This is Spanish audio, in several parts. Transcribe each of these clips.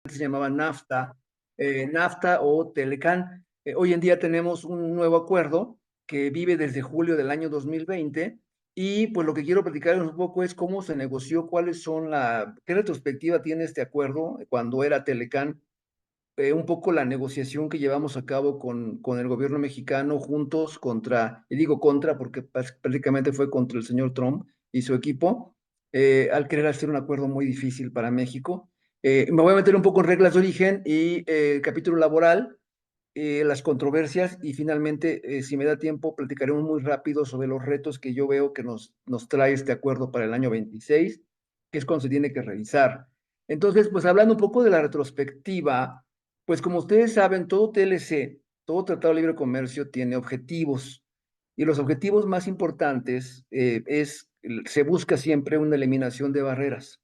se llamaba NAFTA, NAFTA o Telecán. Hoy en día tenemos un nuevo acuerdo que vive desde julio del año 2020 y pues lo que quiero platicar un poco es cómo se negoció, qué retrospectiva tiene este acuerdo cuando era Telecán, un poco la negociación que llevamos a cabo con el gobierno mexicano juntos contra, y digo contra porque prácticamente fue contra el señor Trump y su equipo, al querer hacer un acuerdo muy difícil para México. Me voy a meter un poco en reglas de origen y capítulo laboral, las controversias y finalmente, si me da tiempo, platicaremos muy rápido sobre los retos que yo veo que nos trae este acuerdo para el año 26, que es cuando se tiene que revisar. Entonces, pues hablando un poco de la retrospectiva, pues como ustedes saben, todo TLC, todo Tratado de Libre Comercio tiene objetivos y los objetivos más importantes se busca siempre una eliminación de barreras.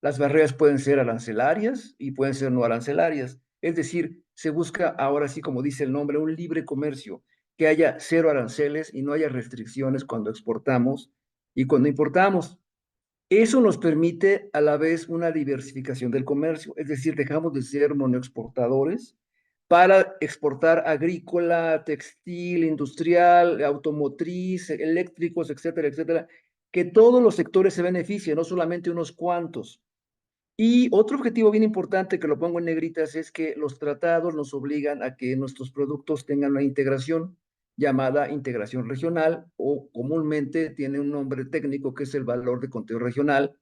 Las barreras pueden ser arancelarias y pueden ser no arancelarias. Es decir, se busca ahora sí, como dice el nombre, un libre comercio, que haya cero aranceles y no haya restricciones cuando exportamos y cuando importamos. Eso nos permite a la vez una diversificación del comercio, es decir, dejamos de ser monoexportadores para exportar agrícola, textil, industrial, automotriz, eléctricos, etcétera, etcétera, que todos los sectores se beneficien, no solamente unos cuantos. Y otro objetivo bien importante que lo pongo en negritas es que los tratados nos obligan a que nuestros productos tengan una integración llamada integración regional o comúnmente tiene un nombre técnico que es el valor de contenido regional,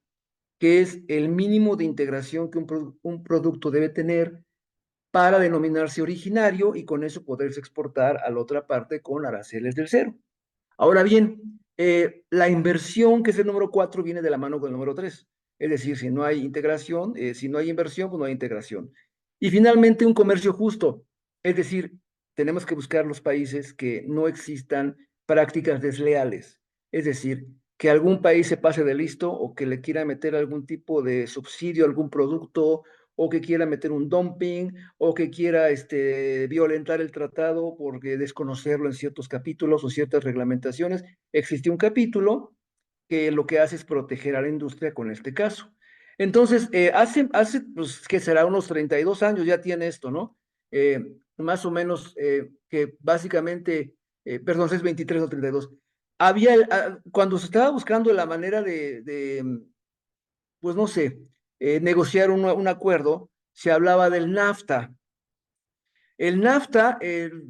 que es el mínimo de integración que un producto debe tener para denominarse originario y con eso poderse exportar a la otra parte con aranceles del cero. Ahora bien, la inversión, que es el número 4, viene de la mano con el número 3. Es decir, si no hay integración, si no hay inversión, pues no hay integración. Y finalmente, un comercio justo. Es decir, tenemos que buscar los países que no existan prácticas desleales. Es decir, que algún país se pase de listo o que le quiera meter algún tipo de subsidio a algún producto o que quiera meter un dumping o que quiera violentar el tratado porque desconocerlo en ciertos capítulos o ciertas reglamentaciones. Existe un capítulo que lo que hace es proteger a la industria con este caso. Entonces, pues, que será unos 32 años ya tiene esto, ¿no? Más o menos, que básicamente, perdón, es 23 o 32. Cuando se estaba buscando la manera pues no sé, negociar un acuerdo, se hablaba del NAFTA. El NAFTA,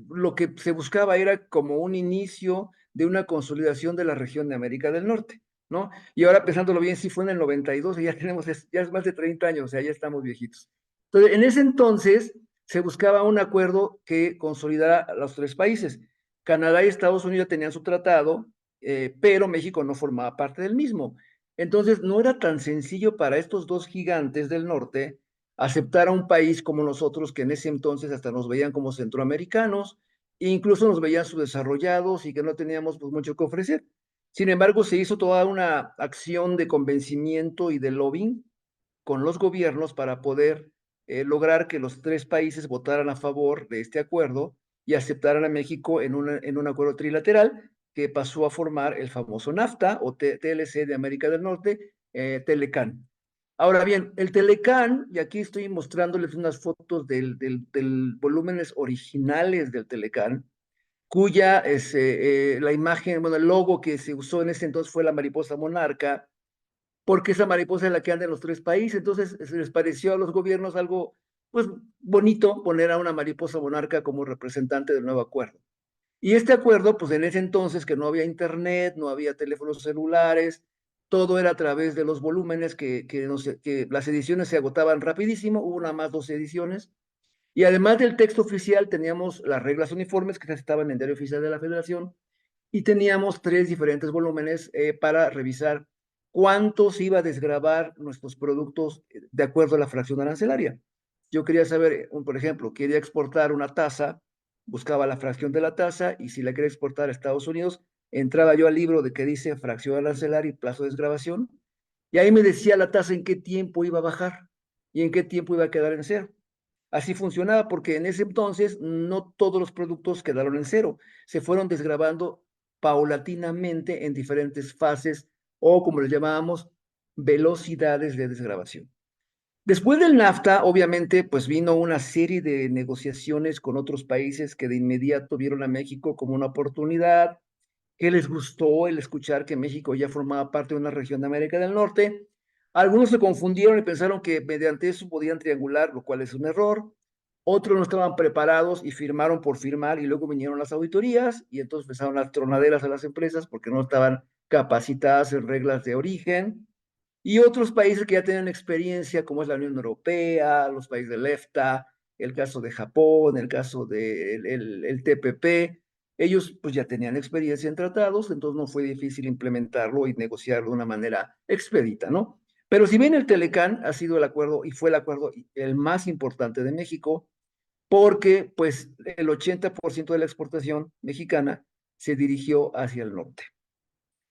lo que se buscaba era como un inicio de una consolidación de la región de América del Norte, ¿no? Y ahora pensándolo bien, sí fue en el 92 y ya tenemos, ya es más de 30 años, o sea, ya estamos viejitos. Entonces, en ese entonces se buscaba un acuerdo que consolidara a los tres países. Canadá y Estados Unidos tenían su tratado, pero México no formaba parte del mismo. Entonces, no era tan sencillo para estos dos gigantes del norte aceptar a un país como nosotros, que en ese entonces hasta nos veían como centroamericanos, e incluso nos veían subdesarrollados y que no teníamos pues, mucho que ofrecer. Sin embargo, se hizo toda una acción de convencimiento y de lobbying con los gobiernos para poder lograr que los tres países votaran a favor de este acuerdo y aceptaran a México en un acuerdo trilateral que pasó a formar el famoso NAFTA o TLC de América del Norte, Telecán. Ahora bien, el Telecán, y aquí estoy mostrándoles unas fotos del volúmenes originales del Telecán, cuya la imagen, bueno, el logo que se usó en ese entonces fue la mariposa monarca, porque esa mariposa es la que anda en los tres países, entonces se les pareció a los gobiernos algo, pues, bonito poner a una mariposa monarca como representante del nuevo acuerdo. Y este acuerdo, pues en ese entonces que no había internet, no había teléfonos celulares, todo era a través de los volúmenes que las ediciones se agotaban rapidísimo, hubo nada más 2 ediciones, y además del texto oficial teníamos las reglas uniformes que estaban en el Diario Oficial de la Federación, y teníamos 3 diferentes volúmenes para revisar cuánto se iba a desgravar nuestros productos de acuerdo a la fracción arancelaria. Yo quería saber, por ejemplo, quería exportar una taza, buscaba la fracción de la taza y si la quería exportar a Estados Unidos, entraba yo al libro de que dice fracción arancelaria y plazo de desgravación, y ahí me decía la tasa en qué tiempo iba a bajar y en qué tiempo iba a quedar en cero. Así funcionaba porque en ese entonces no todos los productos quedaron en cero, se fueron desgravando paulatinamente en diferentes fases o como les llamábamos, velocidades de desgravación. Después del NAFTA, obviamente, pues vino una serie de negociaciones con otros países que de inmediato vieron a México como una oportunidad, que les gustó el escuchar que México ya formaba parte de una región de América del Norte. Algunos se confundieron y pensaron que mediante eso podían triangular, lo cual es un error. Otros no estaban preparados y firmaron por firmar y luego vinieron las auditorías y entonces empezaron las tronaderas a las empresas porque no estaban capacitadas en reglas de origen. Y otros países que ya tienen experiencia, como es la Unión Europea, los países del EFTA, el caso de Japón, el caso del el TPP, ellos pues ya tenían experiencia en tratados, entonces no fue difícil implementarlo y negociarlo de una manera expedita, ¿no? Pero si bien el Telecán ha sido el acuerdo y fue el acuerdo el más importante de México, porque pues el 80% de la exportación mexicana se dirigió hacia el norte,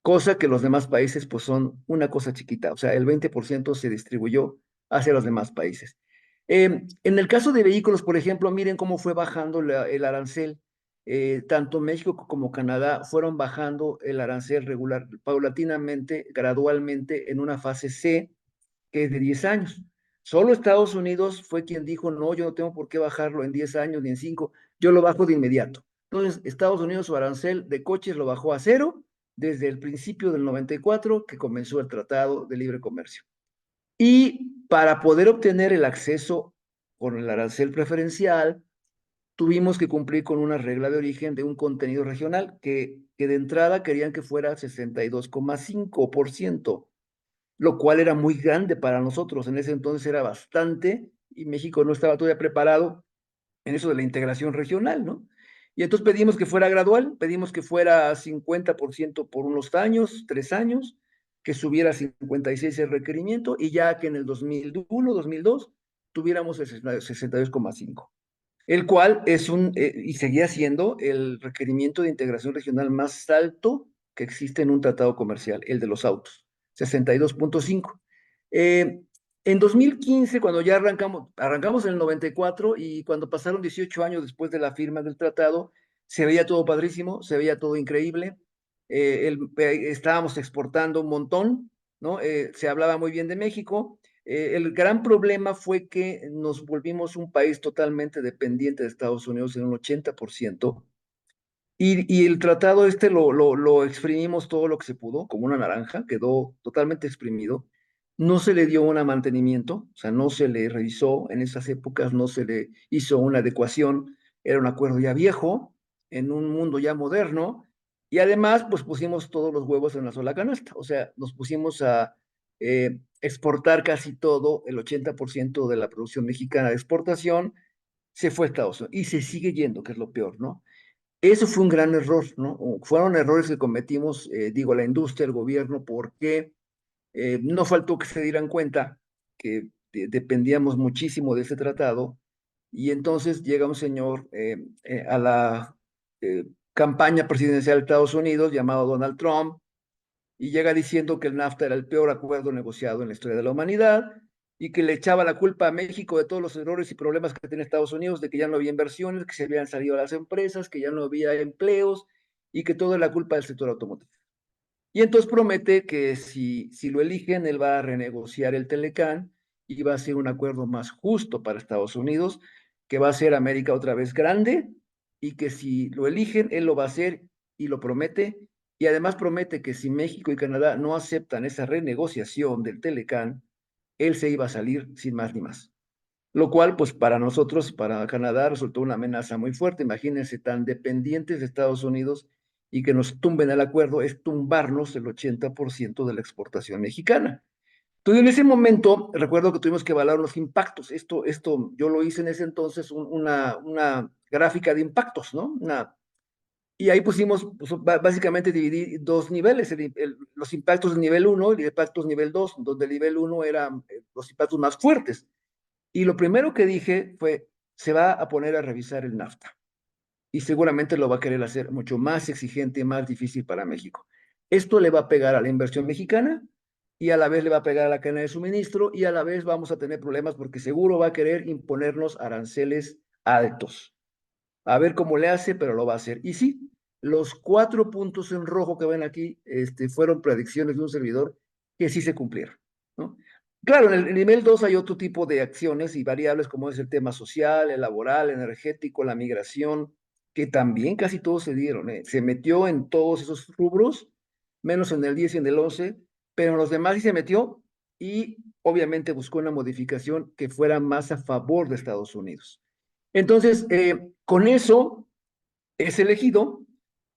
cosa que los demás países pues son una cosa chiquita, o sea, el 20% se distribuyó hacia los demás países. En el caso de vehículos, por ejemplo, miren cómo fue bajando el arancel. Tanto México como Canadá fueron bajando el arancel regular, paulatinamente, gradualmente, en una fase C, que es de 10 años. Solo Estados Unidos fue quien dijo, no, yo no tengo por qué bajarlo en 10 años ni en 5, yo lo bajo de inmediato. Entonces, Estados Unidos su arancel de coches lo bajó a cero desde el principio del 94 que comenzó el Tratado de Libre Comercio. Y para poder obtener el acceso con el arancel preferencial, tuvimos que cumplir con una regla de origen de un contenido regional que de entrada querían que fuera 62,5%, lo cual era muy grande para nosotros. En ese entonces era bastante y México no estaba todavía preparado en eso de la integración regional, ¿no? Y entonces pedimos que fuera gradual, pedimos que fuera 50% por unos años, 3 años, que subiera a 56 el requerimiento y ya que en el 2001, 2002 tuviéramos el 62,5, el cual es y seguía siendo el requerimiento de integración regional más alto que existe en un tratado comercial, el de los autos, 62,5. Eh, en 2015, cuando ya arrancamos en el 94 y cuando pasaron 18 años después de la firma del tratado, se veía todo padrísimo, se veía todo increíble, estábamos exportando un montón, ¿no? Se hablaba muy bien de México. El gran problema fue que nos volvimos un país totalmente dependiente de Estados Unidos en un 80%, y el tratado este lo exprimimos todo lo que se pudo, como una naranja, quedó totalmente exprimido. No se le dio un mantenimiento, o sea, no se le revisó en esas épocas, no se le hizo una adecuación. Era un acuerdo ya viejo, en un mundo ya moderno, y además, pues pusimos todos los huevos en una sola canasta, o sea, nos pusimos a exportar casi todo, el 80% de la producción mexicana de exportación se fue a Estados Unidos y se sigue yendo, que es lo peor, ¿no? Eso fue un gran error, ¿no? Fueron errores que cometimos, digo, la industria, el gobierno, porque no faltó que se dieran cuenta que dependíamos muchísimo de ese tratado y entonces llega un señor a la campaña presidencial de Estados Unidos llamado Donald Trump y llega diciendo que el NAFTA era el peor acuerdo negociado en la historia de la humanidad y que le echaba la culpa a México de todos los errores y problemas que tiene Estados Unidos, de que ya no había inversiones, que se habían salido las empresas, que ya no había empleos y que todo es la culpa del sector automotriz. Y entonces promete que si lo eligen, él va a renegociar el Telecán y va a ser un acuerdo más justo para Estados Unidos, que va a ser América otra vez grande y que si lo eligen, él lo va a hacer y lo promete. Y además promete que si México y Canadá no aceptan esa renegociación del Telecán, él se iba a salir sin más ni más. Lo cual, pues para nosotros, para Canadá, resultó una amenaza muy fuerte. Imagínense, tan dependientes de Estados Unidos y que nos tumben el acuerdo es tumbarnos el 80% de la exportación mexicana. Entonces, en ese momento, recuerdo que tuvimos que evaluar los impactos. Esto yo lo hice en ese entonces, una gráfica de impactos, ¿no? Y ahí pusimos, pues, básicamente dividí dos niveles, los impactos de nivel uno y los impactos nivel 2, donde el nivel uno eran los impactos más fuertes. Y lo primero que dije fue, se va a poner a revisar el NAFTA y seguramente lo va a querer hacer mucho más exigente y más difícil para México. Esto le va a pegar a la inversión mexicana y a la vez le va a pegar a la cadena de suministro y a la vez vamos a tener problemas porque seguro va a querer imponernos aranceles altos. A ver cómo le hace, pero lo va a hacer. Y sí, los 4 puntos en rojo que ven aquí fueron predicciones de un servidor que sí se cumplieron, ¿no? Claro, en el nivel 2 hay otro tipo de acciones y variables como es el tema social, el laboral, el energético, la migración, que también casi todos se dieron, ¿eh? Se metió en todos esos rubros, menos en el 10 y en el 11, pero en los demás sí se metió y obviamente buscó una modificación que fuera más a favor de Estados Unidos. Entonces, con eso es elegido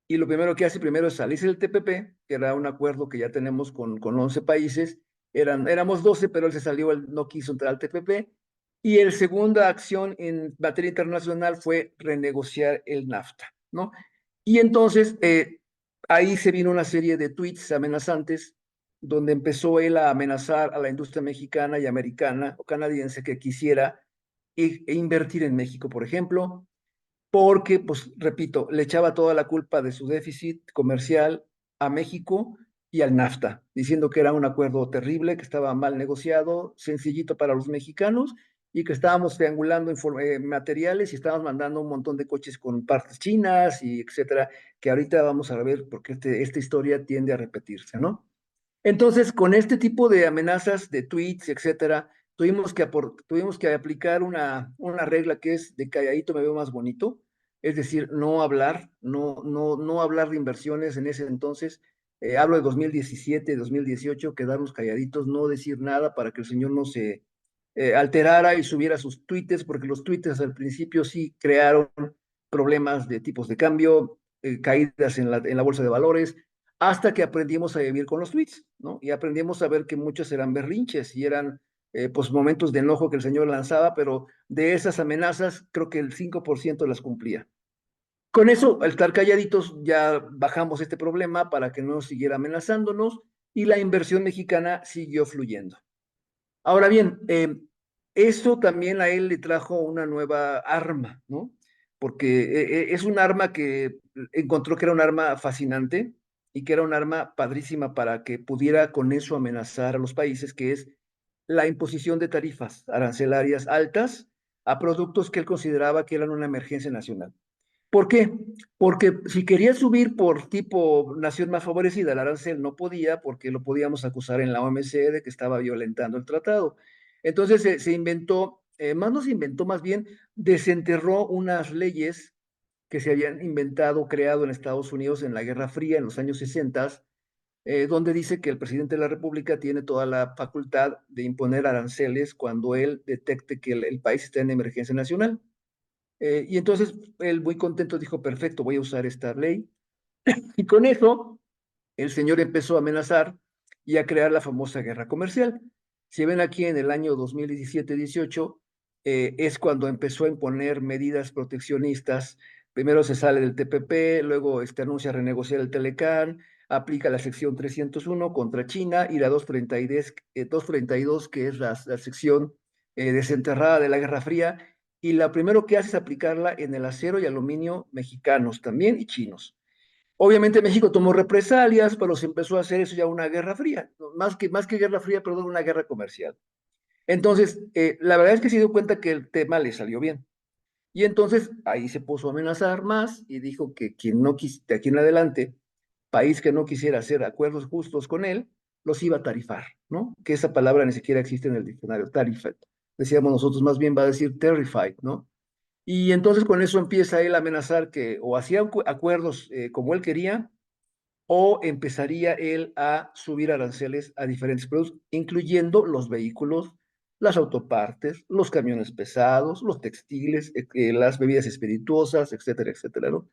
y lo primero que hace primero es salirse del TPP, que era un acuerdo que ya tenemos con 11 países, éramos 12, pero él se salió, él no quiso entrar al TPP, y el segunda acción en materia internacional fue renegociar el NAFTA, ¿no? Y entonces ahí se vino una serie de tweets amenazantes, donde empezó él a amenazar a la industria mexicana y americana o canadiense que quisiera invertir en México, por ejemplo, porque, pues, repito, le echaba toda la culpa de su déficit comercial a México y al NAFTA, diciendo que era un acuerdo terrible, que estaba mal negociado, sencillito para los mexicanos y que estábamos triangulando materiales y estábamos mandando un montón de coches con partes chinas y etcétera, que ahorita vamos a ver porque esta historia tiende a repetirse, ¿no? Entonces, con este tipo de amenazas, de tweets, etcétera, tuvimos que aplicar una regla que es de calladito me veo más bonito, es decir, no hablar, no hablar de inversiones en ese entonces. Hablo de 2017, 2018, quedarnos calladitos, no decir nada para que el señor no se alterara y subiera sus tweets, porque los tweets al principio sí crearon problemas de tipos de cambio, caídas en la bolsa de valores, hasta que aprendimos a vivir con los tweets, ¿no? Y aprendimos a ver que muchos eran berrinches y eran pues momentos de enojo que el señor lanzaba, pero de esas amenazas creo que el 5% las cumplía. Con eso, al estar calladitos, ya bajamos este problema para que no siguiera amenazándonos y la inversión mexicana siguió fluyendo. Ahora bien, eso también a él le trajo una nueva arma, ¿no? Porque es un arma que encontró que era un arma fascinante y que era un arma padrísima para que pudiera con eso amenazar a los países, que es la imposición de tarifas arancelarias altas a productos que él consideraba que eran una emergencia nacional. ¿Por qué? Porque si quería subir por tipo nación más favorecida, el arancel no podía porque lo podíamos acusar en la OMC de que estaba violentando el tratado. Entonces se inventó, más no se inventó, más bien desenterró unas leyes que se habían inventado, creado en Estados Unidos en la Guerra Fría en los años 60, donde dice que el presidente de la República tiene toda la facultad de imponer aranceles cuando él detecte que el país está en emergencia nacional. Y entonces él muy contento dijo, perfecto, voy a usar esta ley. Y con eso el señor empezó a amenazar y a crear la famosa guerra comercial. Si ven aquí en el año 2017-18, es cuando empezó a imponer medidas proteccionistas. Primero se sale del TPP, luego anuncia renegociar el Telecán, aplica la sección 301 contra China y la 232, que es la sección desenterrada de la Guerra Fría. Y lo primero que hace es aplicarla en el acero y aluminio mexicanos también y chinos. Obviamente México tomó represalias, pero se empezó a hacer eso ya una guerra fría, ¿no? Más que guerra fría, perdón, una guerra comercial. Entonces, la verdad es que se dio cuenta que el tema le salió bien. Y entonces ahí se puso a amenazar más y dijo que quien no quis, de aquí en adelante, país que no quisiera hacer acuerdos justos con él, los iba a tarifar, ¿no? Que esa palabra ni siquiera existe en el diccionario, tarifat. Decíamos nosotros, más bien va a decir terrified, ¿no? Y entonces con eso empieza él a amenazar que o hacía acuerdos como él quería, o empezaría él a subir aranceles a diferentes productos, incluyendo los vehículos, las autopartes, los camiones pesados, los textiles, las bebidas espirituosas, etcétera, etcétera, ¿no?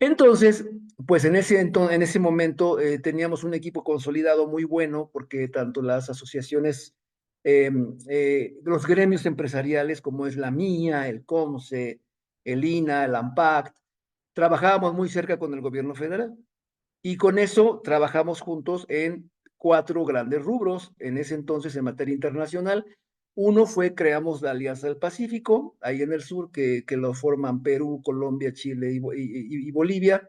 Entonces, pues en ese momento teníamos un equipo consolidado muy bueno porque tanto las asociaciones, eh, los gremios empresariales como es la mía, el COMSE, el INA, el AMPACT, trabajábamos muy cerca con el gobierno federal. Y con eso trabajamos juntos en cuatro grandes rubros en ese entonces en materia internacional. Uno fue creamos la Alianza del Pacífico, ahí en el sur, que lo forman Perú, Colombia, Chile y Bolivia.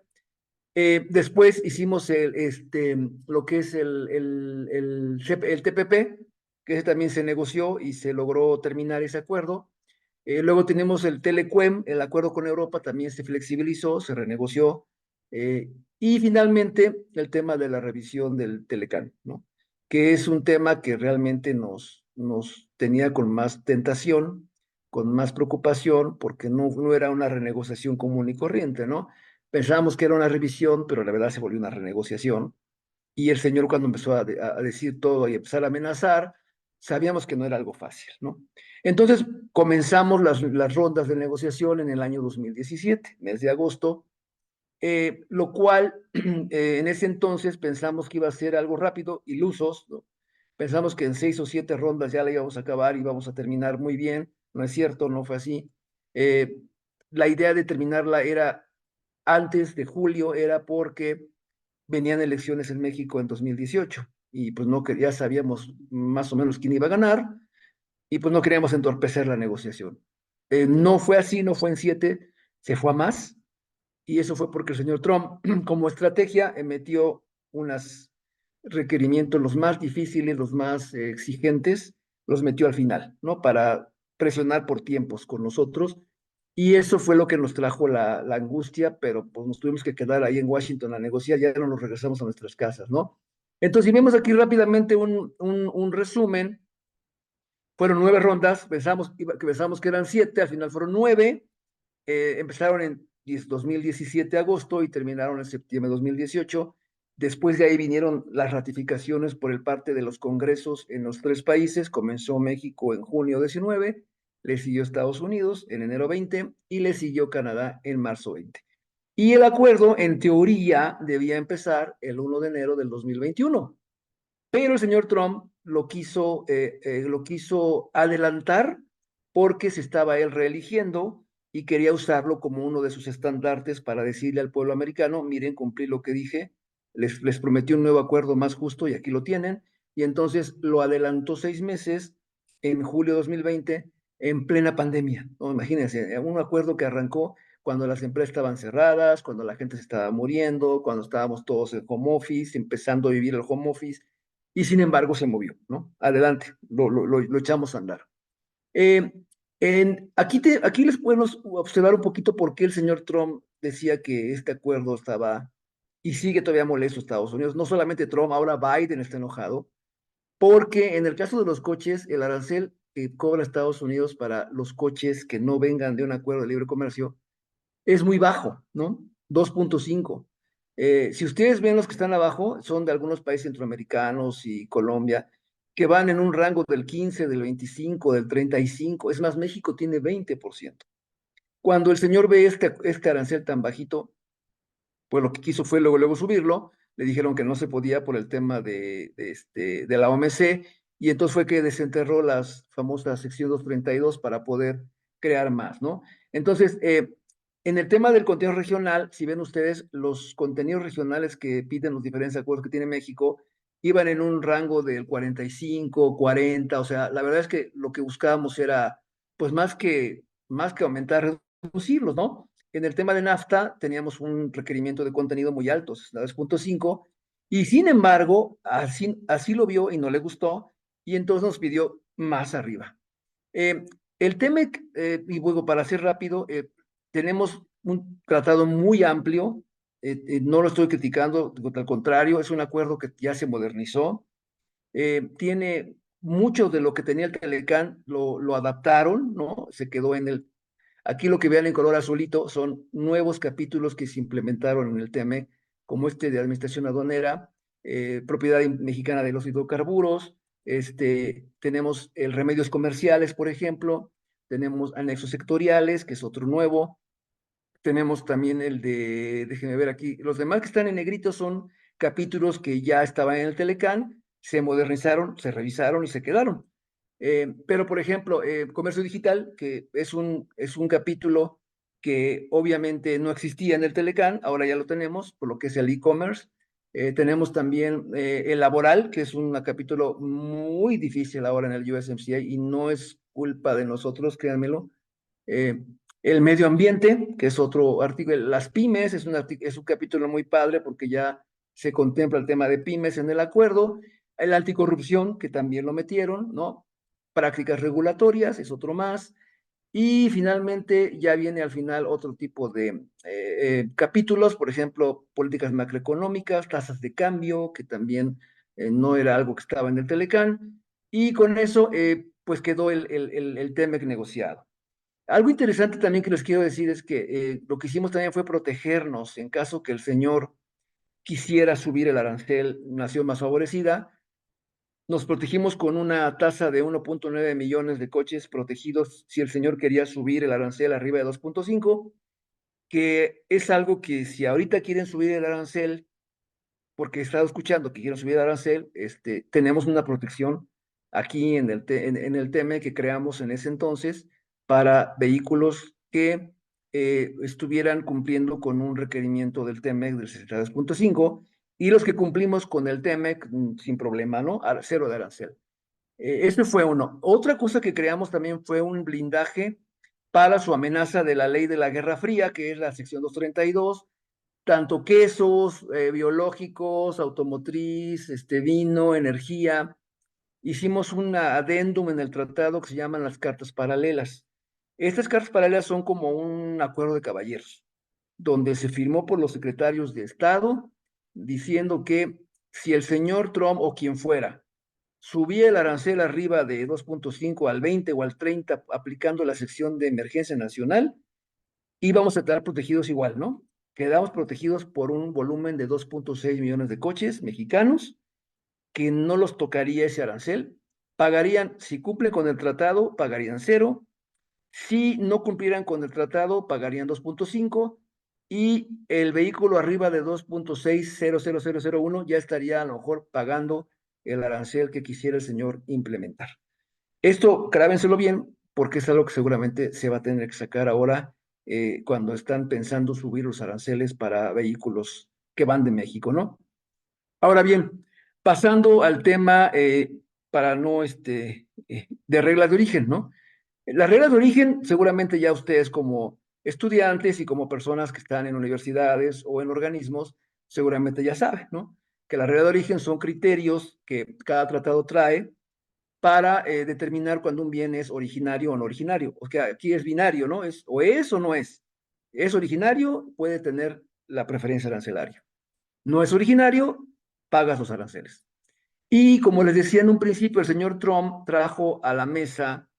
Después hicimos lo que es el TPP, que ese también se negoció y se logró terminar ese acuerdo. Luego tenemos el Telecuem, el acuerdo con Europa también se flexibilizó, se renegoció. Y finalmente el tema de la revisión del Telecán, ¿no? que es un tema que realmente nos tenía con más tentación, con más preocupación, porque no era una renegociación común y corriente, ¿no? Pensábamos que era una revisión, pero la verdad se volvió una renegociación. Y el señor cuando empezó a decir todo y empezar a amenazar, sabíamos que no era algo fácil, ¿no? Entonces comenzamos las rondas de negociación en el año 2017, mes de agosto, lo cual en ese entonces pensamos que iba a ser algo rápido, ilusos, ¿no? Pensamos que en 6 o 7 rondas ya la íbamos a acabar y íbamos a terminar muy bien. No es cierto, no fue así. Eh, la idea de terminarla era antes de julio, era porque venían elecciones en México en 2018 y pues no, ya sabíamos más o menos quién iba a ganar y pues no queríamos entorpecer la negociación. No fue así, no fue en 7, se fue a más y eso fue porque el señor Trump, como estrategia, metió unos requerimientos los más difíciles, los más exigentes, los metió al final, ¿no? Para presionar por tiempos con nosotros. Y eso fue lo que nos trajo la angustia, pero pues nos tuvimos que quedar ahí en Washington a negociar, ya no nos regresamos a nuestras casas, ¿no? Entonces, si vemos aquí rápidamente un resumen, fueron 9 rondas, pensamos que eran 7, al final fueron 9, empezaron en 2017 agosto y terminaron en septiembre de 2018. Después de ahí vinieron las ratificaciones por el parte de los congresos en los 3 países. Comenzó México en junio 19, le siguió Estados Unidos en enero 20 y le siguió Canadá en marzo 20. Y el acuerdo, en teoría, debía empezar el 1 de enero del 2021. Pero el señor Trump lo quiso adelantar porque se estaba él reeligiendo y quería usarlo como uno de sus estandartes para decirle al pueblo americano, miren, cumplí lo que dije, les prometí un nuevo acuerdo más justo y aquí lo tienen. Y entonces lo adelantó 6 meses en julio de 2020 en plena pandemia. ¿No? Imagínense, un acuerdo que arrancó cuando las empresas estaban cerradas, cuando la gente se estaba muriendo, cuando estábamos todos en home office, empezando a vivir el home office y sin embargo se movió, ¿no? Adelante, lo echamos a andar. Eh, aquí les podemos observar un poquito por qué el señor Trump decía que este acuerdo estaba y sigue todavía molesto a Estados Unidos. No solamente Trump, ahora Biden está enojado, porque en el caso de los coches, el arancel que cobra Estados Unidos para los coches que no vengan de un acuerdo de libre comercio es muy bajo, ¿no? 2.5. Si ustedes ven los que están abajo, son de algunos países centroamericanos y Colombia, que van en un rango del 15, del 25, del 35. Es más, México tiene 20%. Cuando el señor ve este arancel tan bajito, pues lo que quiso fue luego subirlo. Le dijeron que no se podía por el tema de la OMC, y entonces fue que desenterró las famosas sección 232 para poder crear más, ¿no? Entonces, en el tema del contenido regional, si ven ustedes, los contenidos regionales que piden los diferentes acuerdos que tiene México iban en un rango del 45, 40, o sea, la verdad es que lo que buscábamos era, pues más que aumentar, reducirlos, ¿no? En el tema de NAFTA teníamos un requerimiento de contenido muy alto, 9.5, y sin embargo, así lo vio y no le gustó, y entonces nos pidió más arriba. Eh, el TEMEC, y luego para ser rápido, tenemos un tratado muy amplio, no lo estoy criticando, al contrario, es un acuerdo que ya se modernizó, tiene mucho de lo que tenía el Telecán, lo adaptaron, ¿no? Se quedó en el. Aquí lo que vean en color azulito son nuevos capítulos que se implementaron en el TEMEC, como este de Administración Aduanera, propiedad mexicana de los hidrocarburos, tenemos el remedios comerciales, por ejemplo, tenemos anexos sectoriales, que es otro nuevo, tenemos también déjenme ver aquí, los demás que están en negrito son capítulos que ya estaban en el Telecán, se modernizaron, se revisaron y se quedaron. Pero, por ejemplo, comercio digital, que es un capítulo que obviamente no existía en el Telecán, ahora ya lo tenemos, por lo que es el e-commerce. Tenemos también el laboral, que es un capítulo muy difícil ahora en el USMCA y no es culpa de nosotros, créanmelo. Eh, el medio ambiente, que es otro artículo, las pymes, es un capítulo muy padre porque ya se contempla el tema de pymes en el acuerdo, el anticorrupción, que también lo metieron, ¿no? Prácticas regulatorias, es otro más, y finalmente ya viene al final otro tipo de capítulos, por ejemplo, políticas macroeconómicas, tasas de cambio, que también no era algo que estaba en el Telecán, y con eso pues quedó el TEMEC negociado. Algo interesante también que les quiero decir es que lo que hicimos también fue protegernos en caso que el señor quisiera subir el arancel, nación más favorecida. Nos protegimos con una tasa de 1.9 millones de coches protegidos si el señor quería subir el arancel arriba de 2.5, que es algo que si ahorita quieren subir el arancel, porque he estado escuchando que quieren subir el arancel, tenemos una protección aquí en el TEME que creamos en ese entonces para vehículos que estuvieran cumpliendo con un requerimiento del TEMEC del 62.5 y los que cumplimos con el TEMEC sin problema, ¿no? Cero de arancel. Ese fue uno. Otra cosa que creamos también fue un blindaje para su amenaza de la ley de la Guerra Fría, que es la sección 232, tanto quesos, biológicos, automotriz, vino, energía. Hicimos un adendum en el tratado que se llaman las cartas paralelas. Estas cartas paralelas son como un acuerdo de caballeros, donde se firmó por los secretarios de Estado diciendo que si el señor Trump o quien fuera subía el arancel arriba de 2.5 al 20 o al 30 aplicando la sección de emergencia nacional, íbamos a estar protegidos igual, ¿no? Quedamos protegidos por un volumen de 2.6 millones de coches mexicanos que no los tocaría ese arancel. Pagarían, si cumplen con el tratado, pagarían cero. Si no cumplieran con el tratado, pagarían 2.5 y el vehículo arriba de 2.6000001 ya estaría a lo mejor pagando el arancel que quisiera el señor implementar. Esto, grábenselo bien, porque es algo que seguramente se va a tener que sacar ahora cuando están pensando subir los aranceles para vehículos que van de México, ¿no? Ahora bien, pasando al tema para no, de reglas de origen, ¿no? Las reglas de origen, seguramente ya ustedes como estudiantes y como personas que están en universidades o en organismos, seguramente ya saben, ¿no? Que las reglas de origen son criterios que cada tratado trae para determinar cuando un bien es originario o no originario. O sea, aquí es binario, ¿no? Es o no es. Es originario, puede tener la preferencia arancelaria. No es originario, pagas los aranceles. Y como les decía en un principio, el señor Trump trajo a la mesa,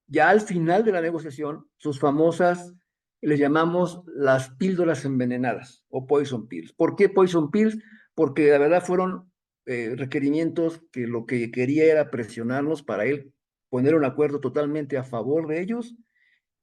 ya al final de la negociación, sus famosas, les llamamos las píldoras envenenadas o poison pills. ¿Por qué poison pills? Porque la verdad fueron requerimientos que lo que quería era presionarnos para él poner un acuerdo totalmente a favor de ellos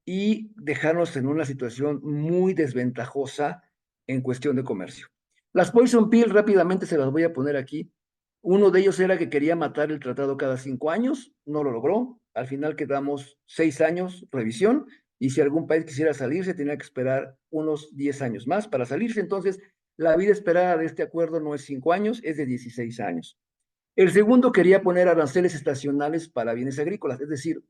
y dejarnos en una situación muy desventajosa en cuestión de comercio. Las poison pills rápidamente se las voy a poner aquí. Uno de ellos era que quería matar el tratado cada 5 años, no lo logró. Al final quedamos 6 años revisión y si algún país quisiera salirse tenía que esperar unos 10 años más para salirse. Entonces, la vida esperada de este acuerdo no es 5 años, es de 16 años. El segundo quería poner aranceles estacionales para bienes agrícolas, es decir,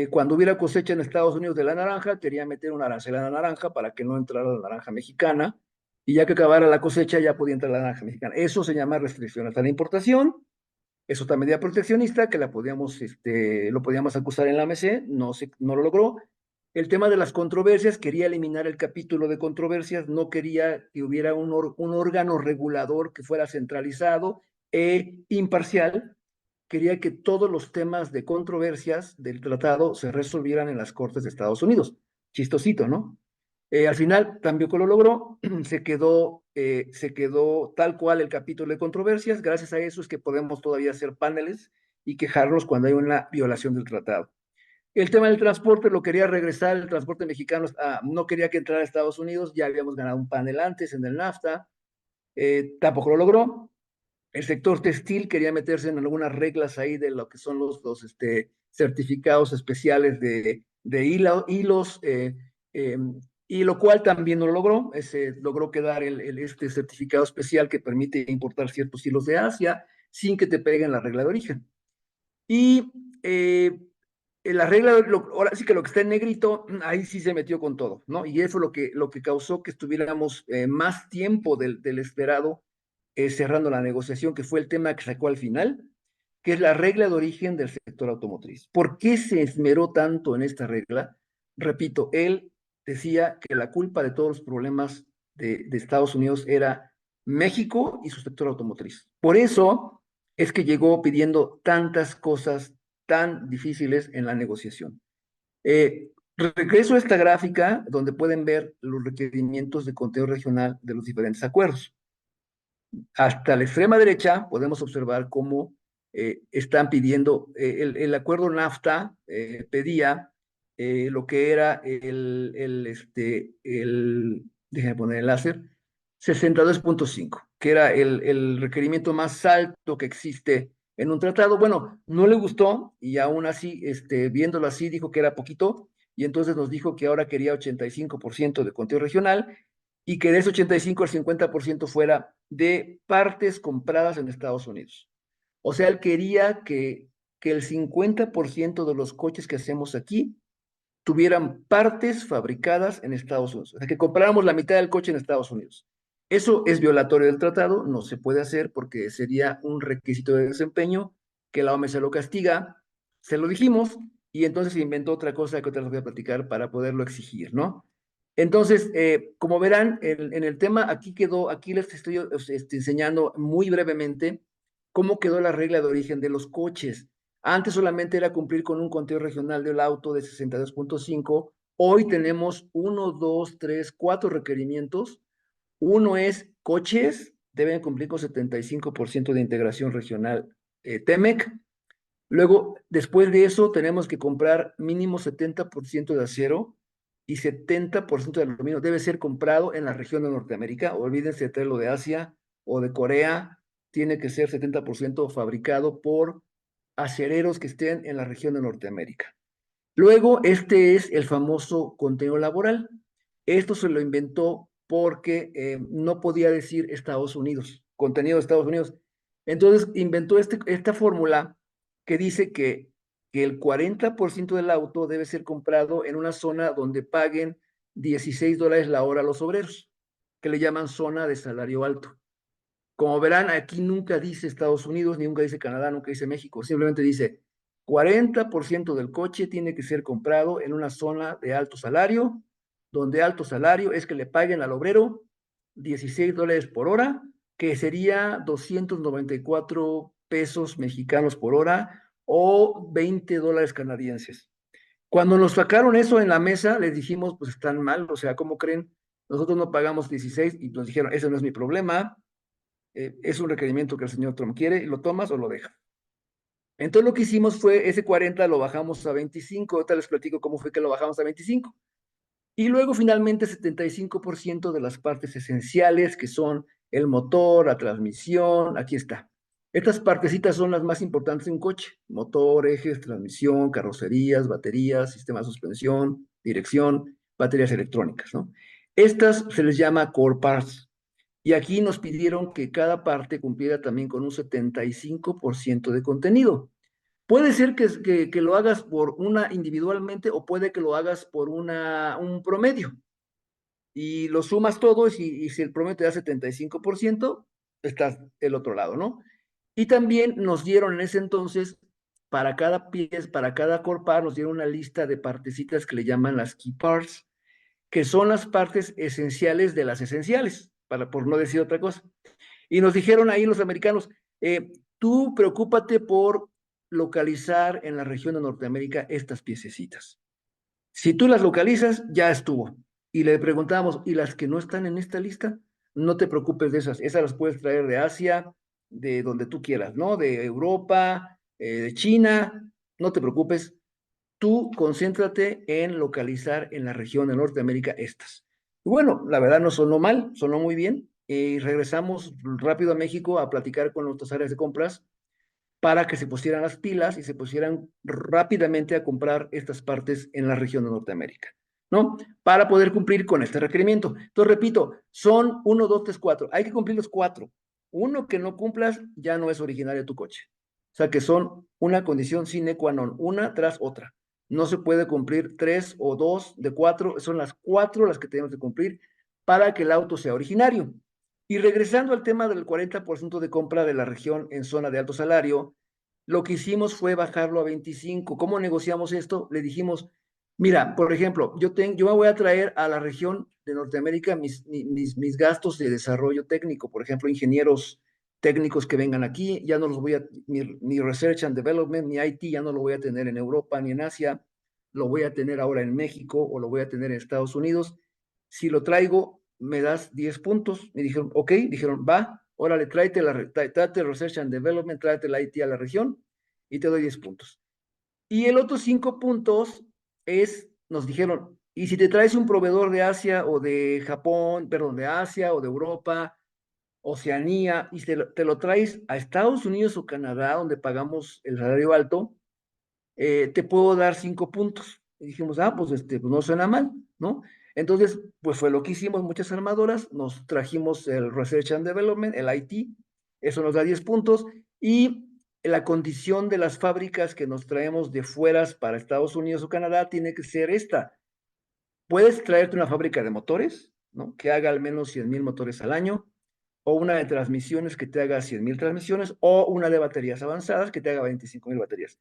cuando hubiera cosecha en Estados Unidos de la naranja, quería meter un arancel a la naranja para que no entrara la naranja mexicana, y ya que acabara la cosecha ya podía entrar la naranja mexicana. Eso se llama restricciones a la importación, es otra medida proteccionista que lo podíamos acusar en la AMC, no lo logró. El tema de las controversias, quería eliminar el capítulo de controversias, no quería que hubiera un órgano regulador que fuera centralizado e imparcial, quería que todos los temas de controversias del tratado se resolvieran en las Cortes de Estados Unidos. Chistosito, ¿no? Al final tampoco lo logró, se quedó tal cual el capítulo de controversias, gracias a eso es que podemos todavía hacer paneles y quejarnos cuando hay una violación del tratado. El tema del transporte lo quería regresar, el transporte mexicano no quería que entrara a Estados Unidos, ya habíamos ganado un panel antes en el NAFTA, tampoco lo logró. El sector textil quería meterse en algunas reglas ahí de lo que son los certificados especiales de hilos, y lo cual también no lo logró. Logró quedar este certificado especial que permite importar ciertos hilos de Asia sin que te peguen la regla de origen. Y la regla, ahora sí que lo que está en negrito, ahí sí se metió con todo, ¿no? Y eso lo que causó que estuviéramos más tiempo del esperado cerrando la negociación, que fue el tema que sacó al final, que es la regla de origen del sector automotriz. ¿Por qué se esmeró tanto en esta regla? Repito, él decía que la culpa de todos los problemas de Estados Unidos era México y su sector automotriz. Por eso es que llegó pidiendo tantas cosas tan difíciles en la negociación. Regreso a esta gráfica donde pueden ver los requerimientos de conteo regional de los diferentes acuerdos. Hasta la extrema derecha podemos observar cómo están pidiendo, el acuerdo NAFTA pedía lo que era déjenme poner el láser, 62.5, que era el requerimiento más alto que existe en un tratado. Bueno, no le gustó y aún así, viéndolo así, dijo que era poquito y entonces nos dijo que ahora quería 85% de conteo regional y que de ese 85 al 50% fuera de partes compradas en Estados Unidos. O sea, él quería que el 50% de los coches que hacemos aquí tuvieran partes fabricadas en Estados Unidos. O sea, que compráramos la mitad del coche en Estados Unidos. Eso es violatorio del tratado, no se puede hacer porque sería un requisito de desempeño que la OMS lo castiga. Se lo dijimos y entonces se inventó otra cosa que otra les voy a platicar para poderlo exigir, ¿no? Entonces, como verán, en el tema aquí quedó, aquí les estoy enseñando muy brevemente cómo quedó la regla de origen de los coches. Antes solamente era cumplir con un conteo regional del auto de 62.5. Hoy tenemos uno, dos, tres, cuatro requerimientos. Uno es coches, deben cumplir con 75% de integración regional TEMEC. Luego, después de eso, tenemos que comprar mínimo 70% de acero y 70% de aluminio. Debe ser comprado en la región de Norteamérica. Olvídense de traerlo de Asia o de Corea. Tiene que ser 70% fabricado por acereros que estén en la región de Norteamérica. Luego, este es el famoso contenido laboral. Esto se lo inventó porque no podía decir Estados Unidos, contenido de Estados Unidos. Entonces, inventó esta fórmula que dice que el 40% del auto debe ser comprado en una zona donde paguen $16 la hora a los obreros, que le llaman zona de salario alto. Como verán, aquí nunca dice Estados Unidos, ni nunca dice Canadá, nunca dice México, simplemente dice 40% del coche tiene que ser comprado en una zona de alto salario, donde alto salario es que le paguen al obrero $16 por hora, que sería 294 pesos mexicanos por hora o $20 canadienses. Cuando nos sacaron eso en la mesa, les dijimos, pues están mal, o sea, ¿cómo creen? Nosotros no pagamos 16 y nos dijeron, ese no es mi problema, es un requerimiento que el señor Trump quiere, lo tomas o lo dejas. Entonces lo que hicimos fue, ese 40 lo bajamos a 25, ahorita les platico cómo fue que lo bajamos a 25. Y luego finalmente 75% de las partes esenciales, que son el motor, la transmisión, aquí está. Estas partecitas son las más importantes de un coche: motor, ejes, transmisión, carrocerías, baterías, sistema de suspensión, dirección, baterías electrónicas, ¿no? Estas se les llama core parts. Y aquí nos pidieron que cada parte cumpliera también con un 75% de contenido. Puede ser que lo hagas por una individualmente o puede que lo hagas por un promedio. Y lo sumas todo y si el promedio te da 75%, estás del otro lado, ¿no? Y también nos dieron en ese entonces, para cada pieza, para cada core part, nos dieron una lista de partecitas que le llaman las key parts, que son las partes esenciales de las esenciales, por no decir otra cosa. Y nos dijeron ahí los americanos, tú preocúpate por localizar en la región de Norteamérica estas piececitas. Si tú las localizas, ya estuvo. Y le preguntamos, ¿y las que no están en esta lista? No te preocupes de esas las puedes traer de Asia, de donde tú quieras, ¿no? De Europa, de China, no te preocupes, tú concéntrate en localizar en la región de Norteamérica estas. Y bueno, la verdad no sonó mal, sonó muy bien. Y regresamos rápido a México a platicar con nuestras áreas de compras para que se pusieran las pilas y se pusieran rápidamente a comprar estas partes en la región de Norteamérica, ¿no? Para poder cumplir con este requerimiento. Entonces, repito, son 1, 2, 3, 4. Hay que cumplir los 4. Uno que no cumplas ya no es originario de tu coche. O sea que son una condición sine qua non, una tras otra. No se puede cumplir 3 o 2 de 4, son las 4 las que tenemos que cumplir para que el auto sea originario. Y regresando al tema del 40% de compra de la región en zona de alto salario, lo que hicimos fue bajarlo a 25. ¿Cómo negociamos esto? Le dijimos, mira, por ejemplo, yo me voy a traer a la región de Norteamérica mis gastos de desarrollo técnico, por ejemplo, ingenieros técnicos que vengan aquí, ya no los voy a, ni Research and Development, ni IT, ya no lo voy a tener en Europa ni en Asia, lo voy a tener ahora en México o lo voy a tener en Estados Unidos. Si lo traigo, me das 10 puntos. Me dijeron, ok, dijeron, va, órale, tráete Research and Development, tráete la IT a la región y te doy 10 puntos. Y el otro 5 puntos nos dijeron, y si te traes un proveedor de Asia o de Japón, perdón, de Asia o de Europa, Oceanía, y te lo traes a Estados Unidos o Canadá, donde pagamos el salario alto, te puedo dar 5 puntos. Y dijimos, pues no suena mal, ¿no? Entonces, pues fue lo que hicimos muchas armadoras, nos trajimos el Research and Development, el IT, eso nos da 10 puntos, y la condición de las fábricas que nos traemos de fueras para Estados Unidos o Canadá tiene que ser esta. Puedes traerte una fábrica de motores, ¿no? Que haga al menos 100,000 motores al año, o una de transmisiones que te haga 100,000 transmisiones, o una de baterías avanzadas que te haga 25,000 baterías.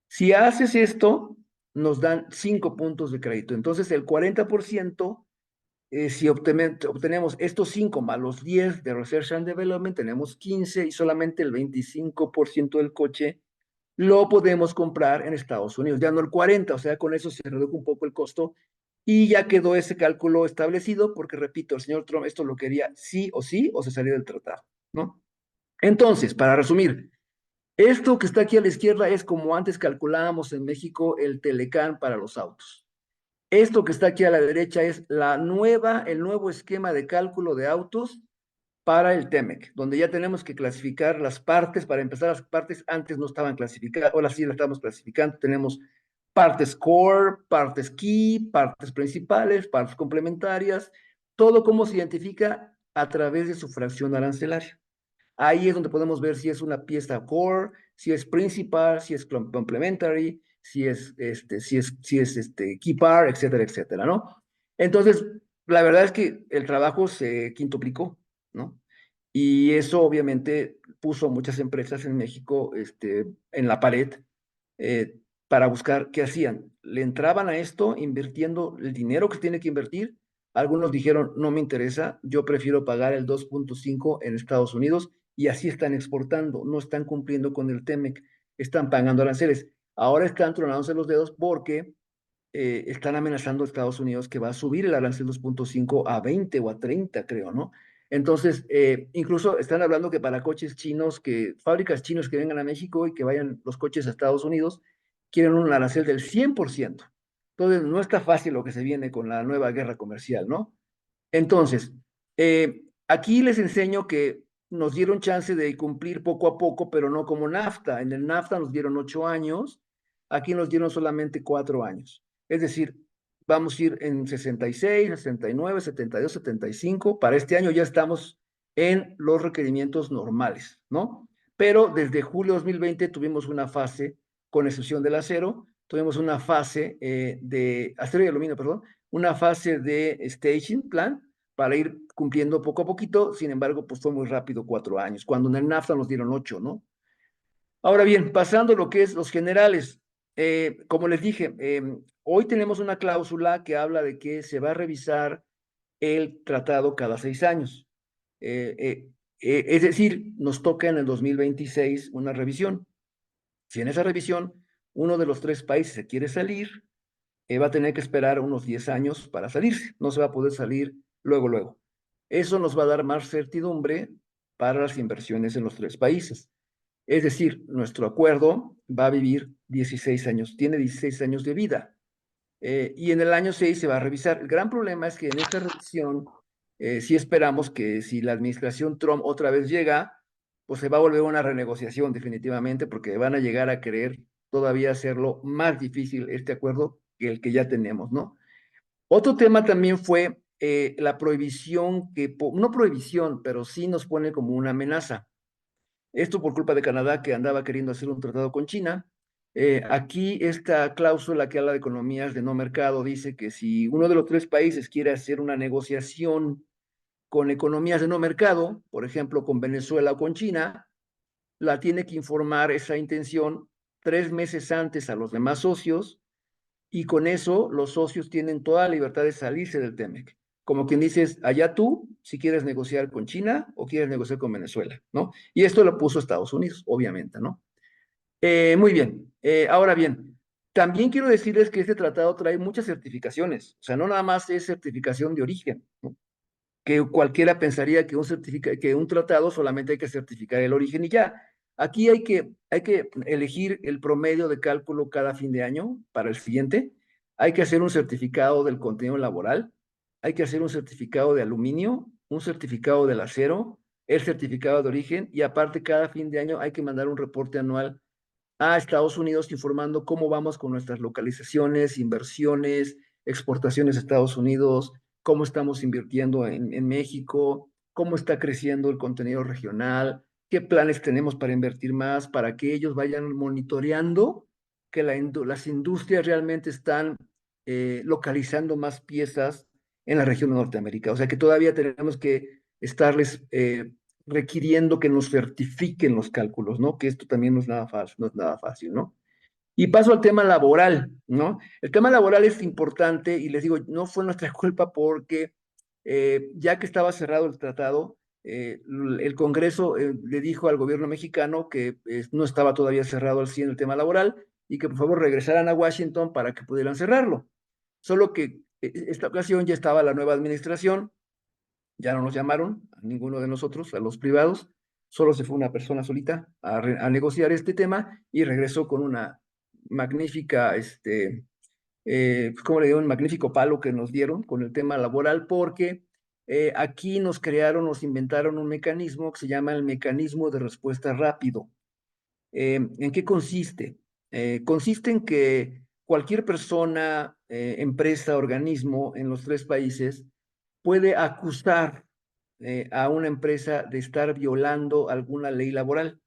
Si haces esto, nos dan 5 puntos de crédito. Entonces, el 40%, si obtenemos estos 5 más los 10 de Research and Development, tenemos 15 y solamente el 25% del coche lo podemos comprar en Estados Unidos, ya no el 40%, o sea, con eso se redujo un poco el costo y ya quedó ese cálculo establecido porque, repito, el señor Trump esto lo quería sí o se salía del tratado, ¿no? Entonces, para resumir, esto que está aquí a la izquierda es como antes calculábamos en México el Telecán para los autos. Esto que está aquí a la derecha es el nuevo esquema de cálculo de autos para el TEMEC, donde ya tenemos que clasificar las partes. Para empezar, las partes antes no estaban clasificadas, ahora sí las estamos clasificando. Tenemos partes core, partes key, partes principales, partes complementarias, todo cómo se identifica a través de su fracción arancelaria. Ahí es donde podemos ver si es una pieza core, si es principal, si es complementary, si es key part, etcétera, etcétera, ¿no? Entonces, la verdad es que el trabajo se quintuplicó, ¿no? Y eso obviamente puso a muchas empresas en México en la pared eh, para buscar qué hacían. Le entraban a esto invirtiendo el dinero que tiene que invertir. Algunos dijeron, no me interesa, yo prefiero pagar el 2.5 en Estados Unidos y así están exportando, no están cumpliendo con el TEMEC, están pagando aranceles. Ahora están tronándose los dedos porque están amenazando a Estados Unidos que va a subir el arancel 2.5 a 20 o a 30, creo, ¿no? Entonces, incluso están hablando que para coches chinos, fábricas chinos que vengan a México y que vayan los coches a Estados Unidos, quieren un arancel del 100%. Entonces, no está fácil lo que se viene con la nueva guerra comercial, ¿no? Entonces, aquí les enseño que nos dieron chance de cumplir poco a poco, pero no como NAFTA. En el NAFTA nos dieron 8 años, aquí nos dieron solamente 4 años. Es decir, vamos a ir en 66, 69, 72, 75. Para este año ya estamos en los requerimientos normales, ¿no? Pero desde julio de 2020 tuvimos una fase, con excepción del acero, tuvimos una fase de acero y aluminio, perdón, una fase de staging plan para ir cumpliendo poco a poquito. Sin embargo, pues fue muy rápido 4 años, cuando en el NAFTA nos dieron 8, ¿no? Ahora bien, pasando a lo que es los generales, como les dije, hoy tenemos una cláusula que habla de que se va a revisar el tratado cada 6 años. Es decir, nos toca en el 2026 una revisión. Si en esa revisión uno de los tres países se quiere salir, va a tener que esperar unos 10 años para salirse. No se va a poder salir luego, luego. Eso nos va a dar más certidumbre para las inversiones en los tres países. Es decir, nuestro acuerdo va a vivir 16 años, tiene 16 años de vida. Y en el año 6 se va a revisar. El gran problema es que en esta revisión, sí esperamos que si la administración Trump otra vez llega, pues se va a volver una renegociación definitivamente, porque van a llegar a querer todavía hacerlo más difícil este acuerdo que el que ya tenemos, ¿no? Otro tema también fue la prohibición, no prohibición, pero sí nos pone como una amenaza. Esto por culpa de Canadá, que andaba queriendo hacer un tratado con China. Aquí esta cláusula que habla de economías de no mercado dice que si uno de los tres países quiere hacer una negociación con economías de no mercado, por ejemplo, con Venezuela o con China, la tiene que informar esa intención 3 meses antes a los demás socios y con eso los socios tienen toda la libertad de salirse del TEMEC. como quien dices, allá tú, si quieres negociar con China o quieres negociar con Venezuela, ¿no? Y esto lo puso Estados Unidos, obviamente, ¿no? Muy bien. Ahora bien, también quiero decirles que este tratado trae muchas certificaciones, o sea, no nada más es certificación de origen, ¿no? Que cualquiera pensaría que que un tratado solamente hay que certificar el origen y ya. Aquí hay que elegir el promedio de cálculo cada fin de año para el siguiente. Hay que hacer un certificado del contenido laboral, hay que hacer un certificado de aluminio, un certificado del acero, el certificado de origen y aparte cada fin de año hay que mandar un reporte anual a Estados Unidos informando cómo vamos con nuestras localizaciones, inversiones, exportaciones a Estados Unidos, cómo estamos invirtiendo en México, cómo está creciendo el contenido regional, qué planes tenemos para invertir más, para que ellos vayan monitoreando que las industrias realmente están localizando más piezas en la región de Norteamérica. O sea que todavía tenemos que estarles requiriendo que nos certifiquen los cálculos, ¿no? Que esto también no es nada fácil, no es nada fácil, ¿no? Y paso al tema laboral, ¿no? El tema laboral es importante y les digo, no fue nuestra culpa porque ya que estaba cerrado el tratado, el Congreso le dijo al gobierno mexicano que no estaba todavía cerrado al 100 el tema laboral y que por favor regresaran a Washington para que pudieran cerrarlo. Solo que esta ocasión ya estaba la nueva administración, ya no nos llamaron a ninguno de nosotros, a los privados, solo se fue una persona solita a negociar este tema y regresó con una magnífica, pues, ¿cómo le digo? Un magnífico palo que nos dieron con el tema laboral, porque aquí nos crearon, nos inventaron un mecanismo que se llama el mecanismo de respuesta rápido. ¿En qué consiste? Consiste en que cualquier persona, empresa, organismo en los tres países puede acusar a una empresa de estar violando alguna ley laboral.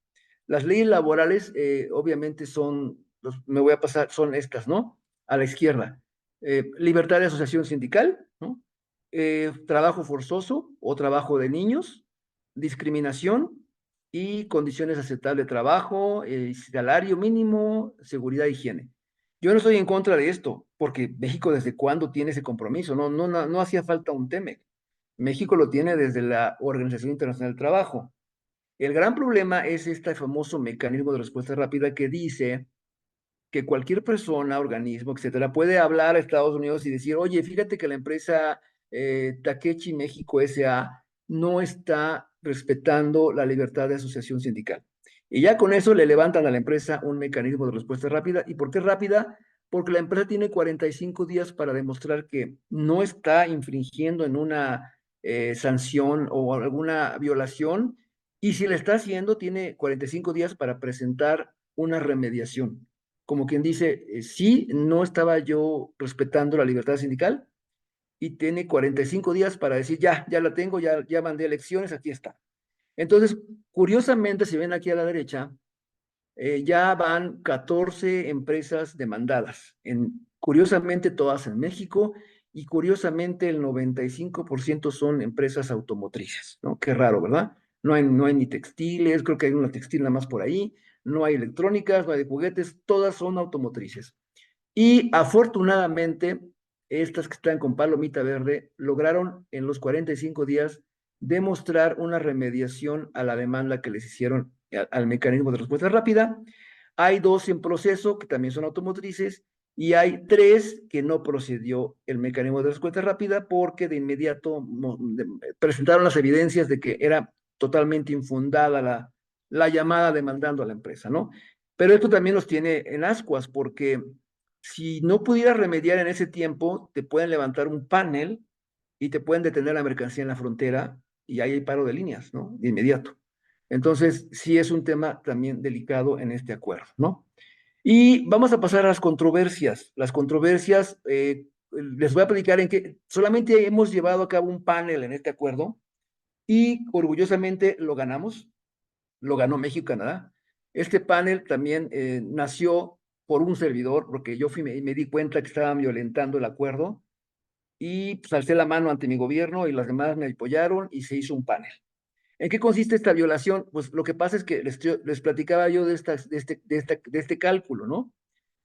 Las leyes laborales, obviamente, me voy a pasar, son estas, ¿no? A la izquierda. Libertad de asociación sindical, ¿no? Trabajo forzoso o trabajo de niños, discriminación y condiciones aceptables de trabajo, salario mínimo, seguridad e higiene. Yo no estoy en contra de esto, porque México desde cuándo tiene ese compromiso, no hacía falta un TEMEC. México lo tiene desde la Organización Internacional del Trabajo. El gran problema es este famoso mecanismo de respuesta rápida que dice que cualquier persona, organismo, etcétera, puede hablar a Estados Unidos y decir, oye, fíjate que la empresa Takechi México S.A. no está respetando la libertad de asociación sindical. Y ya con eso le levantan a la empresa un mecanismo de respuesta rápida. ¿Y por qué rápida? Porque la empresa tiene 45 días para demostrar que no está infringiendo en una sanción o alguna violación. Y si la está haciendo, tiene 45 días para presentar una remediación como quien dice, sí, no estaba yo respetando la libertad sindical y tiene 45 días para decir, ya la tengo, ya mandé elecciones, aquí está. Entonces, curiosamente, si ven aquí a la derecha, ya van 14 empresas demandadas, curiosamente todas en México y curiosamente el 95% son empresas automotrices, ¿no? Qué raro, ¿verdad? No hay ni textiles, creo que hay una textil nada más por ahí, no hay electrónicas, no hay de juguetes, todas son automotrices. Y afortunadamente, estas que están con palomita verde lograron en los 45 días demostrar una remediación a la demanda que les hicieron al mecanismo de respuesta rápida. Hay dos en proceso que también son automotrices y hay tres que no procedió el mecanismo de respuesta rápida porque de inmediato presentaron las evidencias de que era totalmente infundada la llamada demandando a la empresa, ¿no? Pero esto también los tiene en ascuas porque si no pudieras remediar en ese tiempo, te pueden levantar un panel y te pueden detener la mercancía en la frontera y ahí hay paro de líneas, ¿no? De inmediato. Entonces, sí es un tema también delicado en este acuerdo, ¿no? Y vamos a pasar a las controversias. Las controversias, les voy a platicar en que solamente hemos llevado a cabo un panel en este acuerdo y orgullosamente lo ganamos, lo ganó México y Canadá. Este panel también nació por un servidor, porque yo me di cuenta que estaban violentando el acuerdo y pues, alcé la mano ante mi gobierno y las demás me apoyaron y se hizo un panel. ¿En qué consiste esta violación? Pues lo que pasa es que les platicaba yo de este cálculo, ¿no?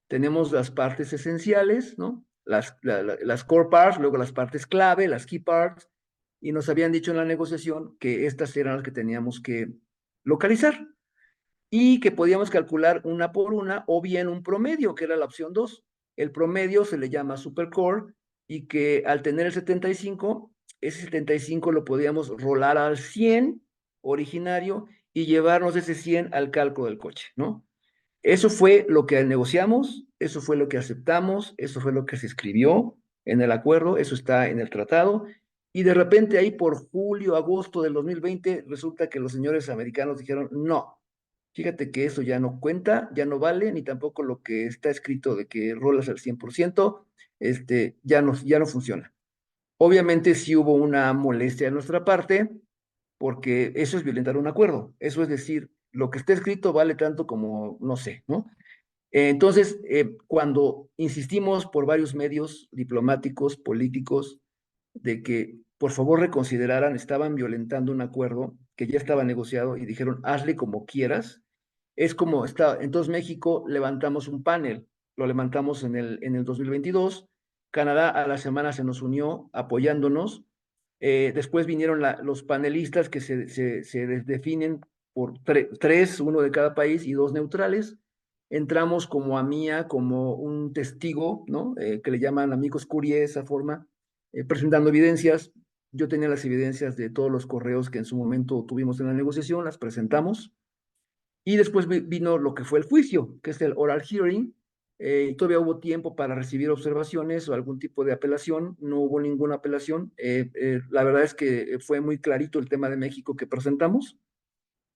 Tenemos las partes esenciales, ¿no? las core parts, luego las partes clave, las key parts, y nos habían dicho en la negociación que estas eran las que teníamos que localizar y que podíamos calcular una por una o bien un promedio, que era la opción 2. El promedio se le llama supercore y que al tener el 75, ese 75 lo podíamos rolar al 100 originario y llevarnos ese 100 al cálculo del coche, ¿no? Eso fue lo que negociamos, eso fue lo que aceptamos, eso fue lo que se escribió en el acuerdo, eso está en el tratado. Y de repente ahí por julio, agosto del 2020, resulta que los señores americanos dijeron, no, fíjate que eso ya no cuenta, ya no vale, ni tampoco lo que está escrito de que rolas al 100%, ya no funciona. Obviamente sí hubo una molestia de nuestra parte, porque eso es violentar un acuerdo. Eso es decir, lo que está escrito vale tanto como, no sé, ¿no? Entonces, cuando insistimos por varios medios diplomáticos, políticos, de que por favor reconsideraran, estaban violentando un acuerdo que ya estaba negociado y dijeron, hazle como quieras, es como está. Entonces, México levantamos un panel, lo levantamos en el 2022. Canadá a la semana se nos unió apoyándonos. Después vinieron los panelistas que se definen por tres, uno de cada país y dos neutrales. Entramos como AMIA, como un testigo, ¿no? Que le llaman amigos curie, esa forma, presentando evidencias. Yo tenía las evidencias de todos los correos que en su momento tuvimos en la negociación, las presentamos. Y después vino lo que fue el juicio, que es el oral hearing, y todavía hubo tiempo para recibir observaciones o algún tipo de apelación. No hubo ninguna apelación. La verdad es que fue muy clarito el tema de México que presentamos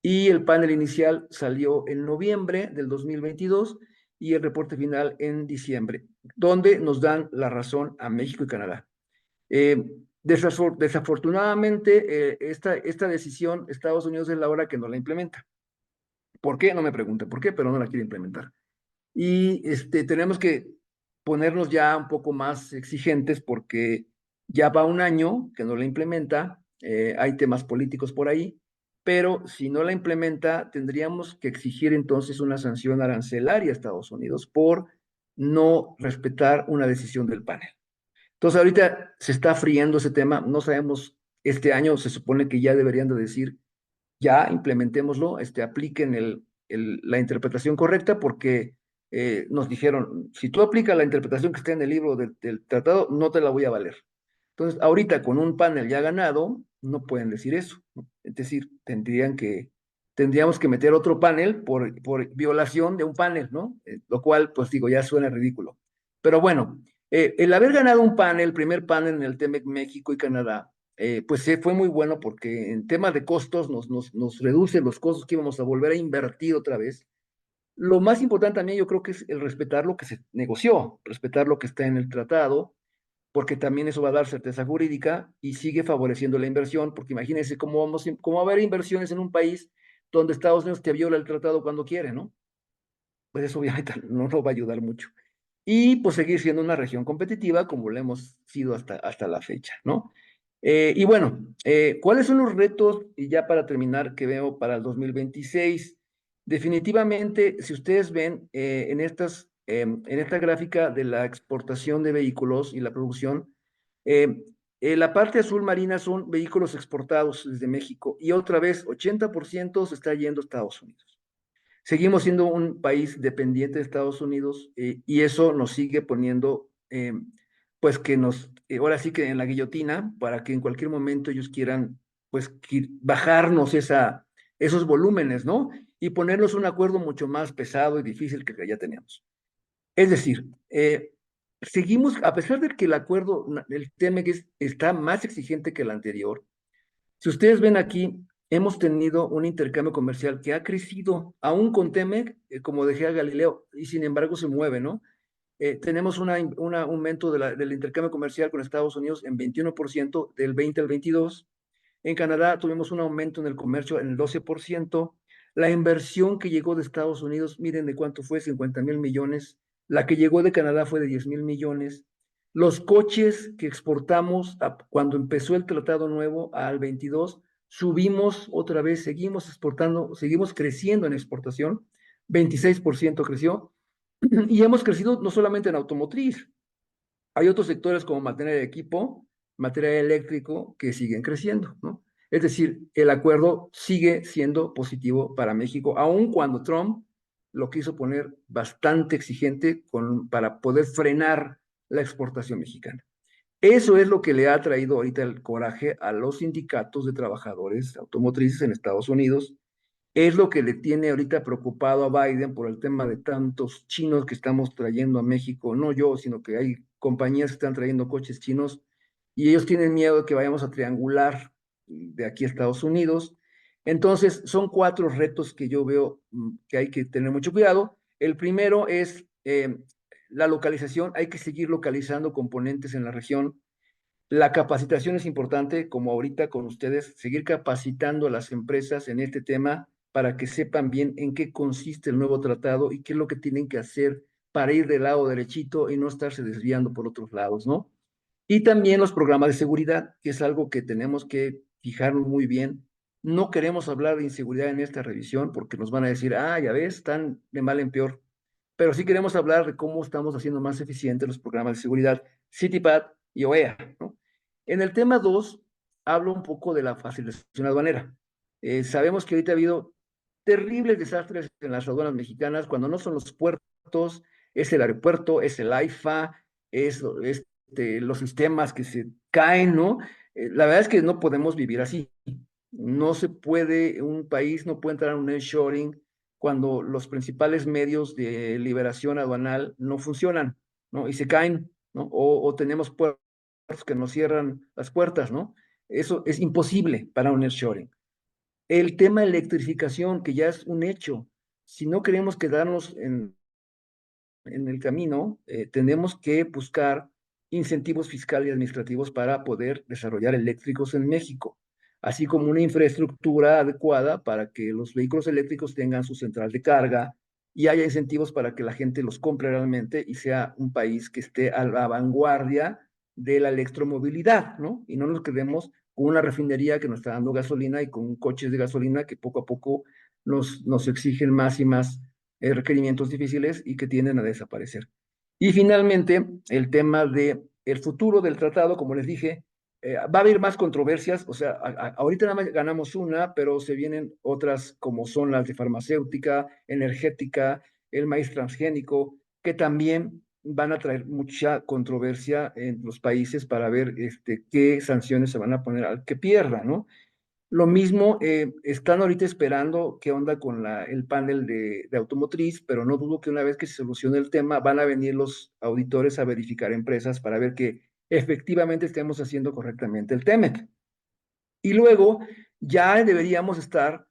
y el panel inicial salió en noviembre del 2022 y el reporte final en diciembre, donde nos dan la razón a México y Canadá. Desafortunadamente, esta decisión, Estados Unidos es la hora que no la implementa. ¿Por qué? No me pregunte por qué, pero no la quiere implementar. Y tenemos que ponernos ya un poco más exigentes porque ya va un año que no la implementa, hay temas políticos por ahí, pero si no la implementa, tendríamos que exigir entonces una sanción arancelaria a Estados Unidos por no respetar una decisión del panel. Entonces ahorita se está friendo ese tema, no sabemos, este año se supone que ya deberían de decir ya implementémoslo, apliquen la interpretación correcta porque nos dijeron, si tú aplicas la interpretación que está en el libro del tratado, no te la voy a valer. Entonces, ahorita con un panel ya ganado, no pueden decir eso, ¿no? Es decir, tendríamos que meter otro panel por violación de un panel, ¿no? Lo cual, pues digo, ya suena ridículo. Pero bueno, el haber ganado un panel, el primer panel en el TEMEC México y Canadá, pues fue muy bueno porque en temas de costos nos reduce los costos que íbamos a volver a invertir otra vez. Lo más importante también yo creo que es el respetar lo que se negoció, respetar lo que está en el tratado, porque también eso va a dar certeza jurídica y sigue favoreciendo la inversión, porque imagínense cómo va a haber inversiones en un país donde Estados Unidos te viola el tratado cuando quiere, ¿no? Pues eso obviamente no nos va a ayudar mucho. Y pues seguir siendo una región competitiva como lo hemos sido hasta la fecha, ¿no? Y bueno, ¿cuáles son los retos, y ya para terminar, que veo para el 2026? Definitivamente, si ustedes ven en esta gráfica de la exportación de vehículos y la producción, eh, la parte azul marina son vehículos exportados desde México y otra vez 80% se está yendo a Estados Unidos. Seguimos siendo un país dependiente de Estados Unidos, y eso nos sigue poniendo, pues que ahora sí que en la guillotina, para que en cualquier momento ellos quieran, pues, bajarnos esos volúmenes, ¿no? Y ponernos un acuerdo mucho más pesado y difícil que el que ya tenemos. Es decir, seguimos, a pesar de que el acuerdo, el TMX está más exigente que el anterior. Si ustedes ven aquí, hemos tenido un intercambio comercial que ha crecido, aún con Temec, como dejé a Galileo, y sin embargo se mueve, ¿no? Tenemos un aumento del intercambio comercial con Estados Unidos en 21% del 20 al 22. En Canadá tuvimos un aumento en el comercio en el 12%. La inversión que llegó de Estados Unidos, miren de cuánto fue, 50,000 millones. La que llegó de Canadá fue de 10,000 millones. Los coches que exportamos cuando empezó el tratado nuevo al 22, subimos otra vez, seguimos exportando, seguimos creciendo en exportación, 26% creció, y hemos crecido no solamente en automotriz, Hay otros sectores como materia de equipo, material eléctrico, que siguen creciendo, ¿no? Es decir, el acuerdo sigue siendo positivo para México, aun cuando Trump lo quiso poner bastante exigente para poder frenar la exportación mexicana. Eso es lo que le ha traído ahorita el coraje a los sindicatos de trabajadores automotrices en Estados Unidos. Es lo que le tiene ahorita preocupado a Biden por el tema de tantos chinos que estamos trayendo a México. No yo, sino que hay compañías que están trayendo coches chinos y ellos tienen miedo de que vayamos a triangular de aquí a Estados Unidos. Entonces, son cuatro retos que yo veo que hay que tener mucho cuidado. El primero es la localización. Hay que seguir localizando componentes en la región. La capacitación es importante, como ahorita con ustedes, seguir capacitando a las empresas en este tema para que sepan bien en qué consiste el nuevo tratado y qué es lo que tienen que hacer para ir del lado derechito y no estarse desviando por otros lados, ¿no? Y también los programas de seguridad, que es algo que tenemos que fijarnos muy bien. No queremos hablar de inseguridad en esta revisión porque nos van a decir, ah, ya ves, están de mal en peor. Pero sí queremos hablar de cómo estamos haciendo más eficientes los programas de seguridad, CITIPAD y OEA, ¿no? En el tema 2, hablo un poco de la facilitación aduanera. Sabemos que ahorita ha habido terribles desastres en las aduanas mexicanas, cuando no son los puertos, es el aeropuerto, es el AIFA, es los sistemas que se caen, ¿no? La verdad es que no podemos vivir así. No se puede, un país no puede entrar en un nearshoring cuando los principales medios de liberación aduanal no funcionan, ¿no? Y se caen, ¿no? O tenemos puertos que nos cierran las puertas, ¿no? Eso es imposible para un nearshoring. El tema de electrificación, que ya es un hecho, si no queremos quedarnos en el camino, tenemos que buscar incentivos fiscales y administrativos para poder desarrollar eléctricos en México, así como una infraestructura adecuada para que los vehículos eléctricos tengan su central de carga y haya incentivos para que la gente los compre realmente y sea un país que esté a la vanguardia de la electromovilidad, ¿no? Y no nos quedemos con una refinería que nos está dando gasolina y con coches de gasolina que poco a poco nos exigen más y más requerimientos difíciles y que tienden a desaparecer. Y finalmente, el tema de el futuro del tratado, como les dije, va a haber más controversias, o sea, ahorita nada más ganamos una, pero se vienen otras como son las de farmacéutica, energética, el maíz transgénico, que también van a traer mucha controversia en los países para ver qué sanciones se van a poner al que pierda, ¿no? Lo mismo, están ahorita esperando qué onda con el panel de automotriz, pero no dudo que una vez que se solucione el tema, van a venir los auditores a verificar empresas para ver que efectivamente estemos haciendo correctamente el TEMEC. Y luego ya deberíamos estar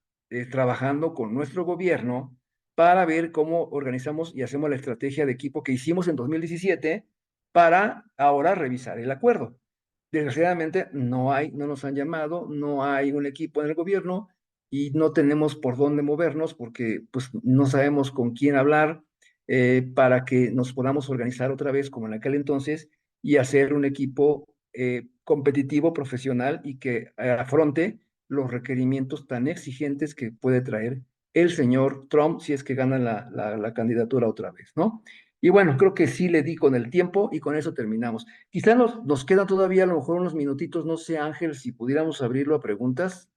trabajando con nuestro gobierno para ver cómo organizamos y hacemos la estrategia de equipo que hicimos en 2017 para ahora revisar el acuerdo. Desgraciadamente no nos han llamado, no hay un equipo en el gobierno y no tenemos por dónde movernos porque pues no sabemos con quién hablar para que nos podamos organizar otra vez como en aquel entonces y hacer un equipo competitivo, profesional y que afronte los requerimientos tan exigentes que puede traer el señor Trump si es que gana la candidatura otra vez, ¿no? Y bueno, creo que sí le di con el tiempo y con eso terminamos. Quizá nos quedan todavía a lo mejor unos minutitos, no sé, Ángel, si pudiéramos abrirlo a preguntas.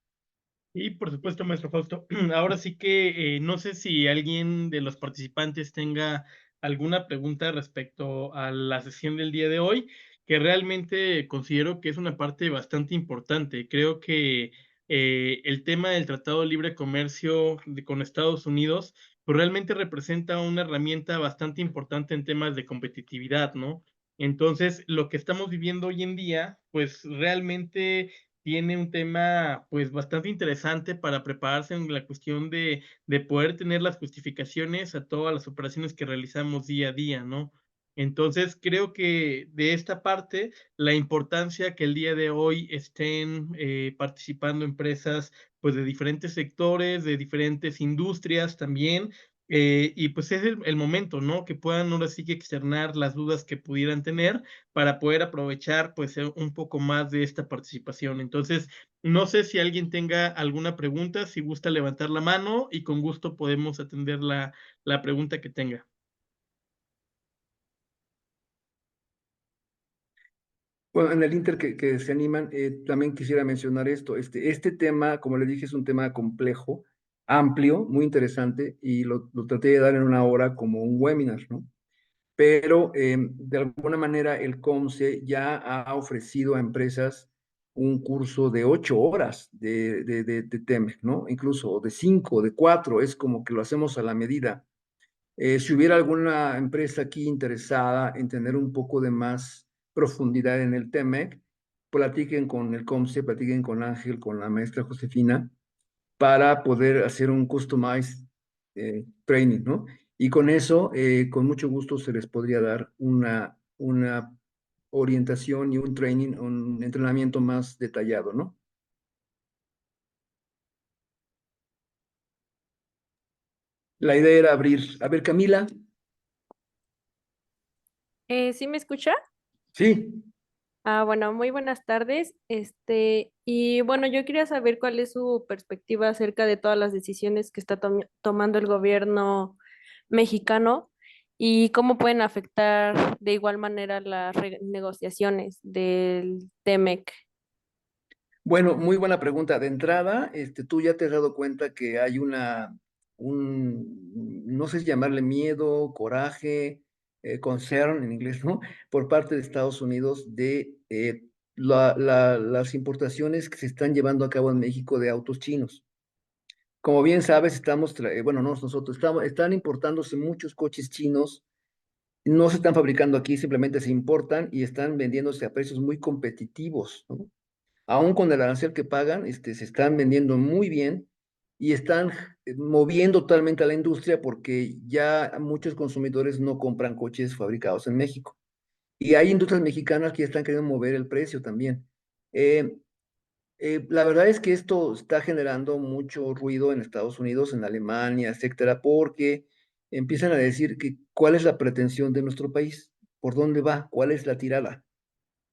Y por supuesto, maestro Fausto. Ahora sí que no sé si alguien de los participantes tenga alguna pregunta respecto a la sesión del día de hoy, que realmente considero que es una parte bastante importante. Creo que el tema del Tratado de Libre Comercio con Estados Unidos, pues realmente representa una herramienta bastante importante en temas de competitividad, ¿no? Entonces, lo que estamos viviendo hoy en día, pues realmente tiene un tema, pues, bastante interesante para prepararse en la cuestión de poder tener las justificaciones a todas las operaciones que realizamos día a día, ¿no? Entonces, creo que de esta parte, la importancia que el día de hoy estén, participando empresas, pues, de diferentes sectores, de diferentes industrias también, y pues es el momento, ¿no? Que puedan ahora sí que externar las dudas que pudieran tener para poder aprovechar, pues, un poco más de esta participación. Entonces, no sé si alguien tenga alguna pregunta, si gusta levantar la mano y con gusto podemos atender la pregunta que tenga. Bueno, en el Inter que se animan, también quisiera mencionar esto. Este tema, como le dije, es un tema complejo, amplio, muy interesante, y lo traté de dar en una hora como un webinar, ¿no? Pero de alguna manera el COMSE ya ha ofrecido a empresas un curso de 8 horas de TEMEC, ¿no? Incluso de 5, de 4, es como que lo hacemos a la medida. Si hubiera alguna empresa aquí interesada en tener un poco de más profundidad en el TEMEC, platiquen con el COMSE, platiquen con Ángel, con la maestra Josefina, para poder hacer un customized training, ¿no? Y con eso, con mucho gusto se les podría dar una orientación y un training, un entrenamiento más detallado, ¿no? La idea era abrir. A ver, Camila, ¿Sí me escucha? sí. Bueno, muy buenas tardes. Y bueno, yo quería saber cuál es su perspectiva acerca de todas las decisiones que está tomando el gobierno mexicano y cómo pueden afectar de igual manera las negociaciones del TEMEC. Bueno, muy buena pregunta. De entrada, tú ya te has dado cuenta que hay no sé si llamarle miedo, coraje, concern en inglés, ¿no? Por parte de Estados Unidos de las importaciones que se están llevando a cabo en México de autos chinos. Como bien sabes, bueno, no nosotros, están importándose muchos coches chinos, no se están fabricando aquí, simplemente se importan y están vendiéndose a precios muy competitivos, ¿no? Aún con el arancel que pagan, se están vendiendo muy bien y están moviendo totalmente a la industria porque ya muchos consumidores no compran coches fabricados en México. Y hay industrias mexicanas que ya están queriendo mover el precio también. Eh, la verdad es que esto está generando mucho ruido en Estados Unidos, en Alemania, etcétera, porque empiezan a decir que cuál es la pretensión de nuestro país, por dónde va, cuál es la tirada.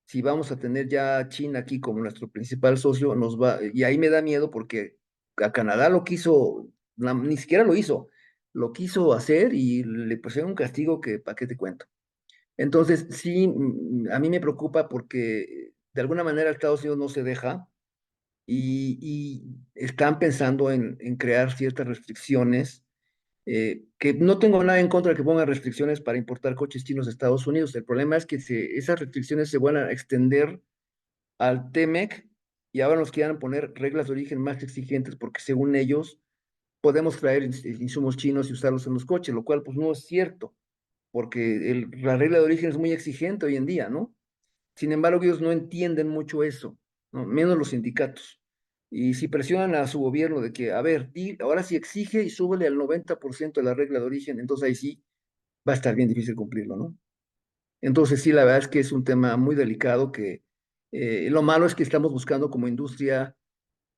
Si vamos a tener ya a China aquí como nuestro principal socio, y ahí me da miedo porque a Canadá lo quiso, ni siquiera lo hizo, lo quiso hacer y le pusieron un castigo que, ¿para qué te cuento? Entonces, sí, a mí me preocupa porque de alguna manera Estados Unidos no se deja y están pensando en crear ciertas restricciones, que no tengo nada en contra de que pongan restricciones para importar coches chinos a Estados Unidos. El problema es que esas restricciones se van a extender al TEMEC y ahora nos quieran poner reglas de origen más exigentes porque según ellos podemos traer insumos chinos y usarlos en los coches, lo cual pues no es cierto, porque la regla de origen es muy exigente hoy en día, ¿no? Sin embargo, ellos no entienden mucho eso, ¿no? Menos los sindicatos. Y si presionan a su gobierno de que, a ver, ahora sí exige y súbele al 90% de la regla de origen, entonces ahí sí va a estar bien difícil cumplirlo, ¿no? Entonces sí, la verdad es que es un tema muy delicado que lo malo es que estamos buscando como industria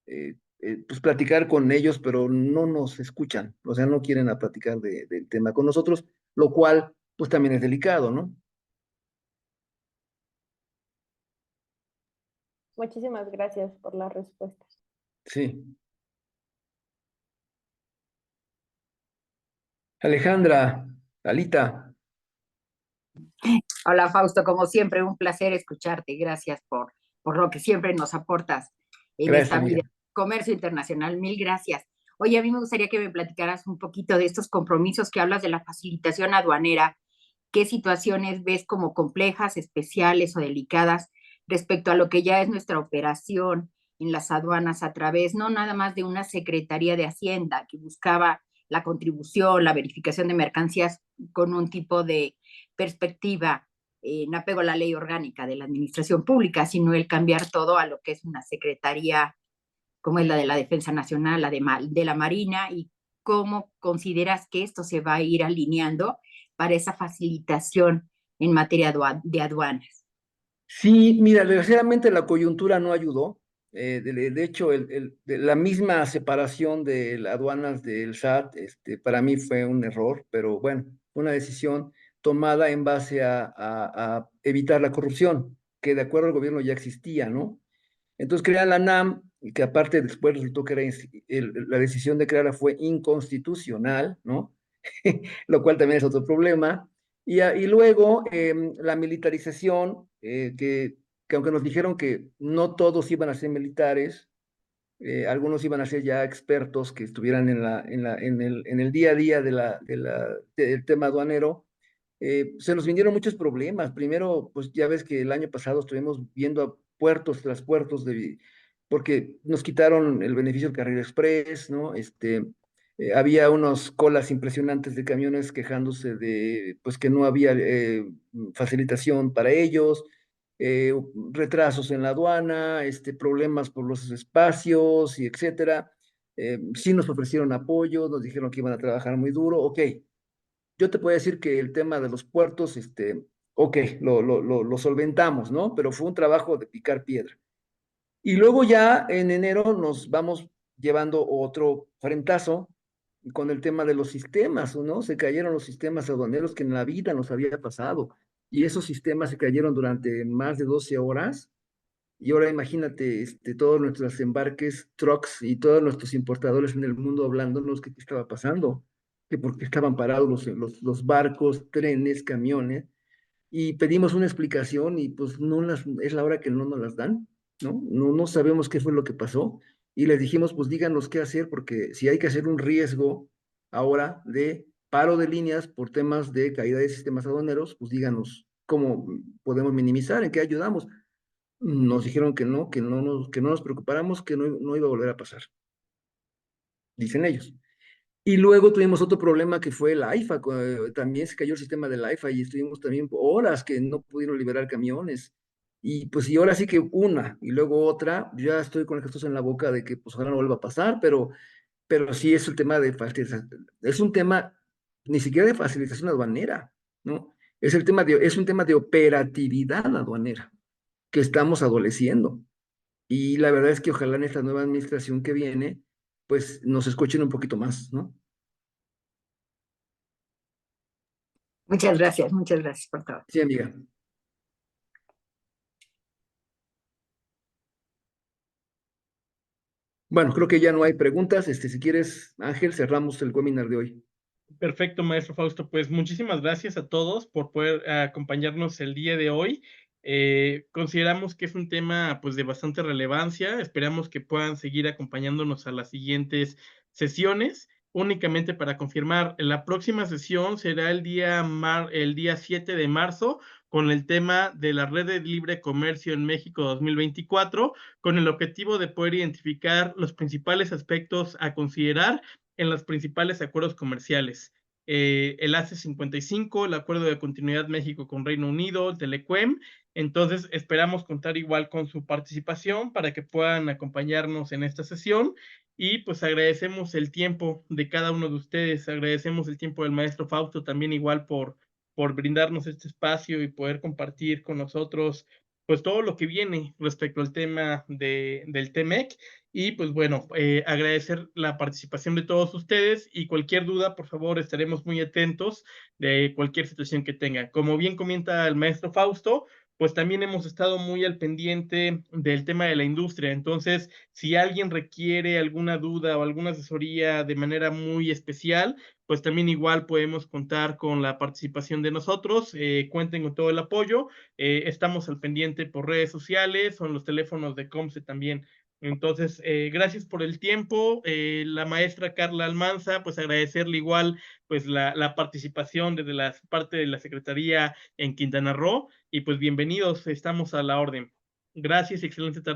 pues platicar con ellos, pero no nos escuchan, o sea, no quieren a platicar del tema con nosotros, lo cual pues también es delicado, ¿no? Muchísimas gracias por la respuesta. Sí. Alejandra, Alita, Hola Fausto, como siempre, un placer escucharte. Gracias por lo que siempre nos aportas en gracias esta vida. amiga. Comercio internacional, mil gracias. Oye, a mí me gustaría que me platicaras un poquito de estos compromisos que hablas de la facilitación aduanera. ¿Qué situaciones ves como complejas, especiales o delicadas respecto a lo que ya es nuestra operación en las aduanas a través, no nada más de una Secretaría de Hacienda que buscaba la contribución, la verificación de mercancías con un tipo de perspectiva en apego a la ley orgánica de la administración pública, sino el cambiar todo a lo que es una secretaría como es la de la Defensa Nacional, la de la Marina, y cómo consideras que esto se va a ir alineando para esa facilitación en materia de aduanas. Sí, mira, desgraciadamente la coyuntura no ayudó. De hecho, la misma separación de las aduanas del SAT, para mí fue un error, pero bueno, fue una decisión tomada en base a evitar la corrupción, que de acuerdo al gobierno ya existía, ¿no? Entonces crean la NAM, y que aparte después resultó que la decisión de crearla fue inconstitucional, ¿no? Lo cual también es otro problema. Y luego la militarización, que que aunque nos dijeron que no todos iban a ser militares, algunos iban a ser ya expertos que estuvieran en el día a día del tema aduanero. Se nos vinieron muchos problemas. Primero, pues ya ves que el año pasado estuvimos viendo a puertos tras puertos porque nos quitaron el beneficio del carril express, ¿no? Había unas colas impresionantes de camiones quejándose de, pues que no había facilitación para ellos, eh, retrasos en la aduana, problemas por los espacios y etcétera. Sí nos ofrecieron apoyo, nos dijeron que iban a trabajar muy duro. Ok, yo te puedo decir que el tema de los puertos, ok, lo solventamos, ¿no? Pero fue un trabajo de picar piedra. Y luego ya en enero nos vamos llevando otro frentazo con el tema de los sistemas, ¿no? Se cayeron los sistemas aduaneros que en la vida nos había pasado. Y esos sistemas se cayeron durante más de 12 horas. Y ahora imagínate, todos nuestros embarques, trucks y todos nuestros importadores en el mundo hablándonos que qué estaba pasando, que por qué estaban parados los barcos, trenes, camiones, y pedimos una explicación y pues es la hora que no nos las dan, ¿no? No sabemos qué fue lo que pasó y les dijimos, pues díganos qué hacer, porque si hay que hacer un riesgo ahora de paro de líneas por temas de caída de sistemas aduaneros, pues díganos cómo podemos minimizar, en qué ayudamos. Nos dijeron que no nos preocupáramos, que no iba a volver a pasar, dicen ellos. Y luego tuvimos otro problema que fue el AIFA, también se cayó el sistema del AIFA y estuvimos también horas que no pudieron liberar camiones. Y pues y ahora sí que una y luego otra, ya estoy con el Jesús en la boca de que pues ojalá no vuelva a pasar, pero sí es el tema de facilitación, es un tema ni siquiera de facilitación aduanera, ¿no? Es un tema de operatividad aduanera que estamos adoleciendo. Y la verdad es que ojalá en esta nueva administración que viene, pues nos escuchen un poquito más, ¿no? muchas gracias por todo. Sí, amiga. Bueno, creo que ya no hay preguntas. Si quieres, Ángel, cerramos el webinar de hoy. Perfecto, maestro Fausto. Pues muchísimas gracias a todos por poder acompañarnos el día de hoy. Consideramos que es un tema pues de bastante relevancia. Esperamos que puedan seguir acompañándonos a las siguientes sesiones. Únicamente para confirmar, la próxima sesión será el día 7 de marzo con el tema de la Red de Libre Comercio en México 2024, con el objetivo de poder identificar los principales aspectos a considerar en los principales acuerdos comerciales. El ACE 55, el Acuerdo de Continuidad México con Reino Unido, el Telequem. Entonces, esperamos contar igual con su participación para que puedan acompañarnos en esta sesión. Y pues agradecemos el tiempo de cada uno de ustedes, agradecemos el tiempo del maestro Fausto también igual por brindarnos este espacio y poder compartir con nosotros pues todo lo que viene respecto al tema del TEMEC. Y pues bueno, agradecer la participación de todos ustedes y cualquier duda, por favor, estaremos muy atentos de cualquier situación que tengan. Como bien comenta el maestro Fausto, pues también hemos estado muy al pendiente del tema de la industria. Entonces, si alguien requiere alguna duda o alguna asesoría de manera muy especial, pues también igual podemos contar con la participación de nosotros. Cuenten con todo el apoyo. Estamos al pendiente por redes sociales o en los teléfonos de Comce también. Entonces, gracias por el tiempo. La maestra Carla Almanza, pues agradecerle igual pues la participación desde la parte de la Secretaría en Quintana Roo. Y pues bienvenidos, estamos a la orden. Gracias y excelente tarde.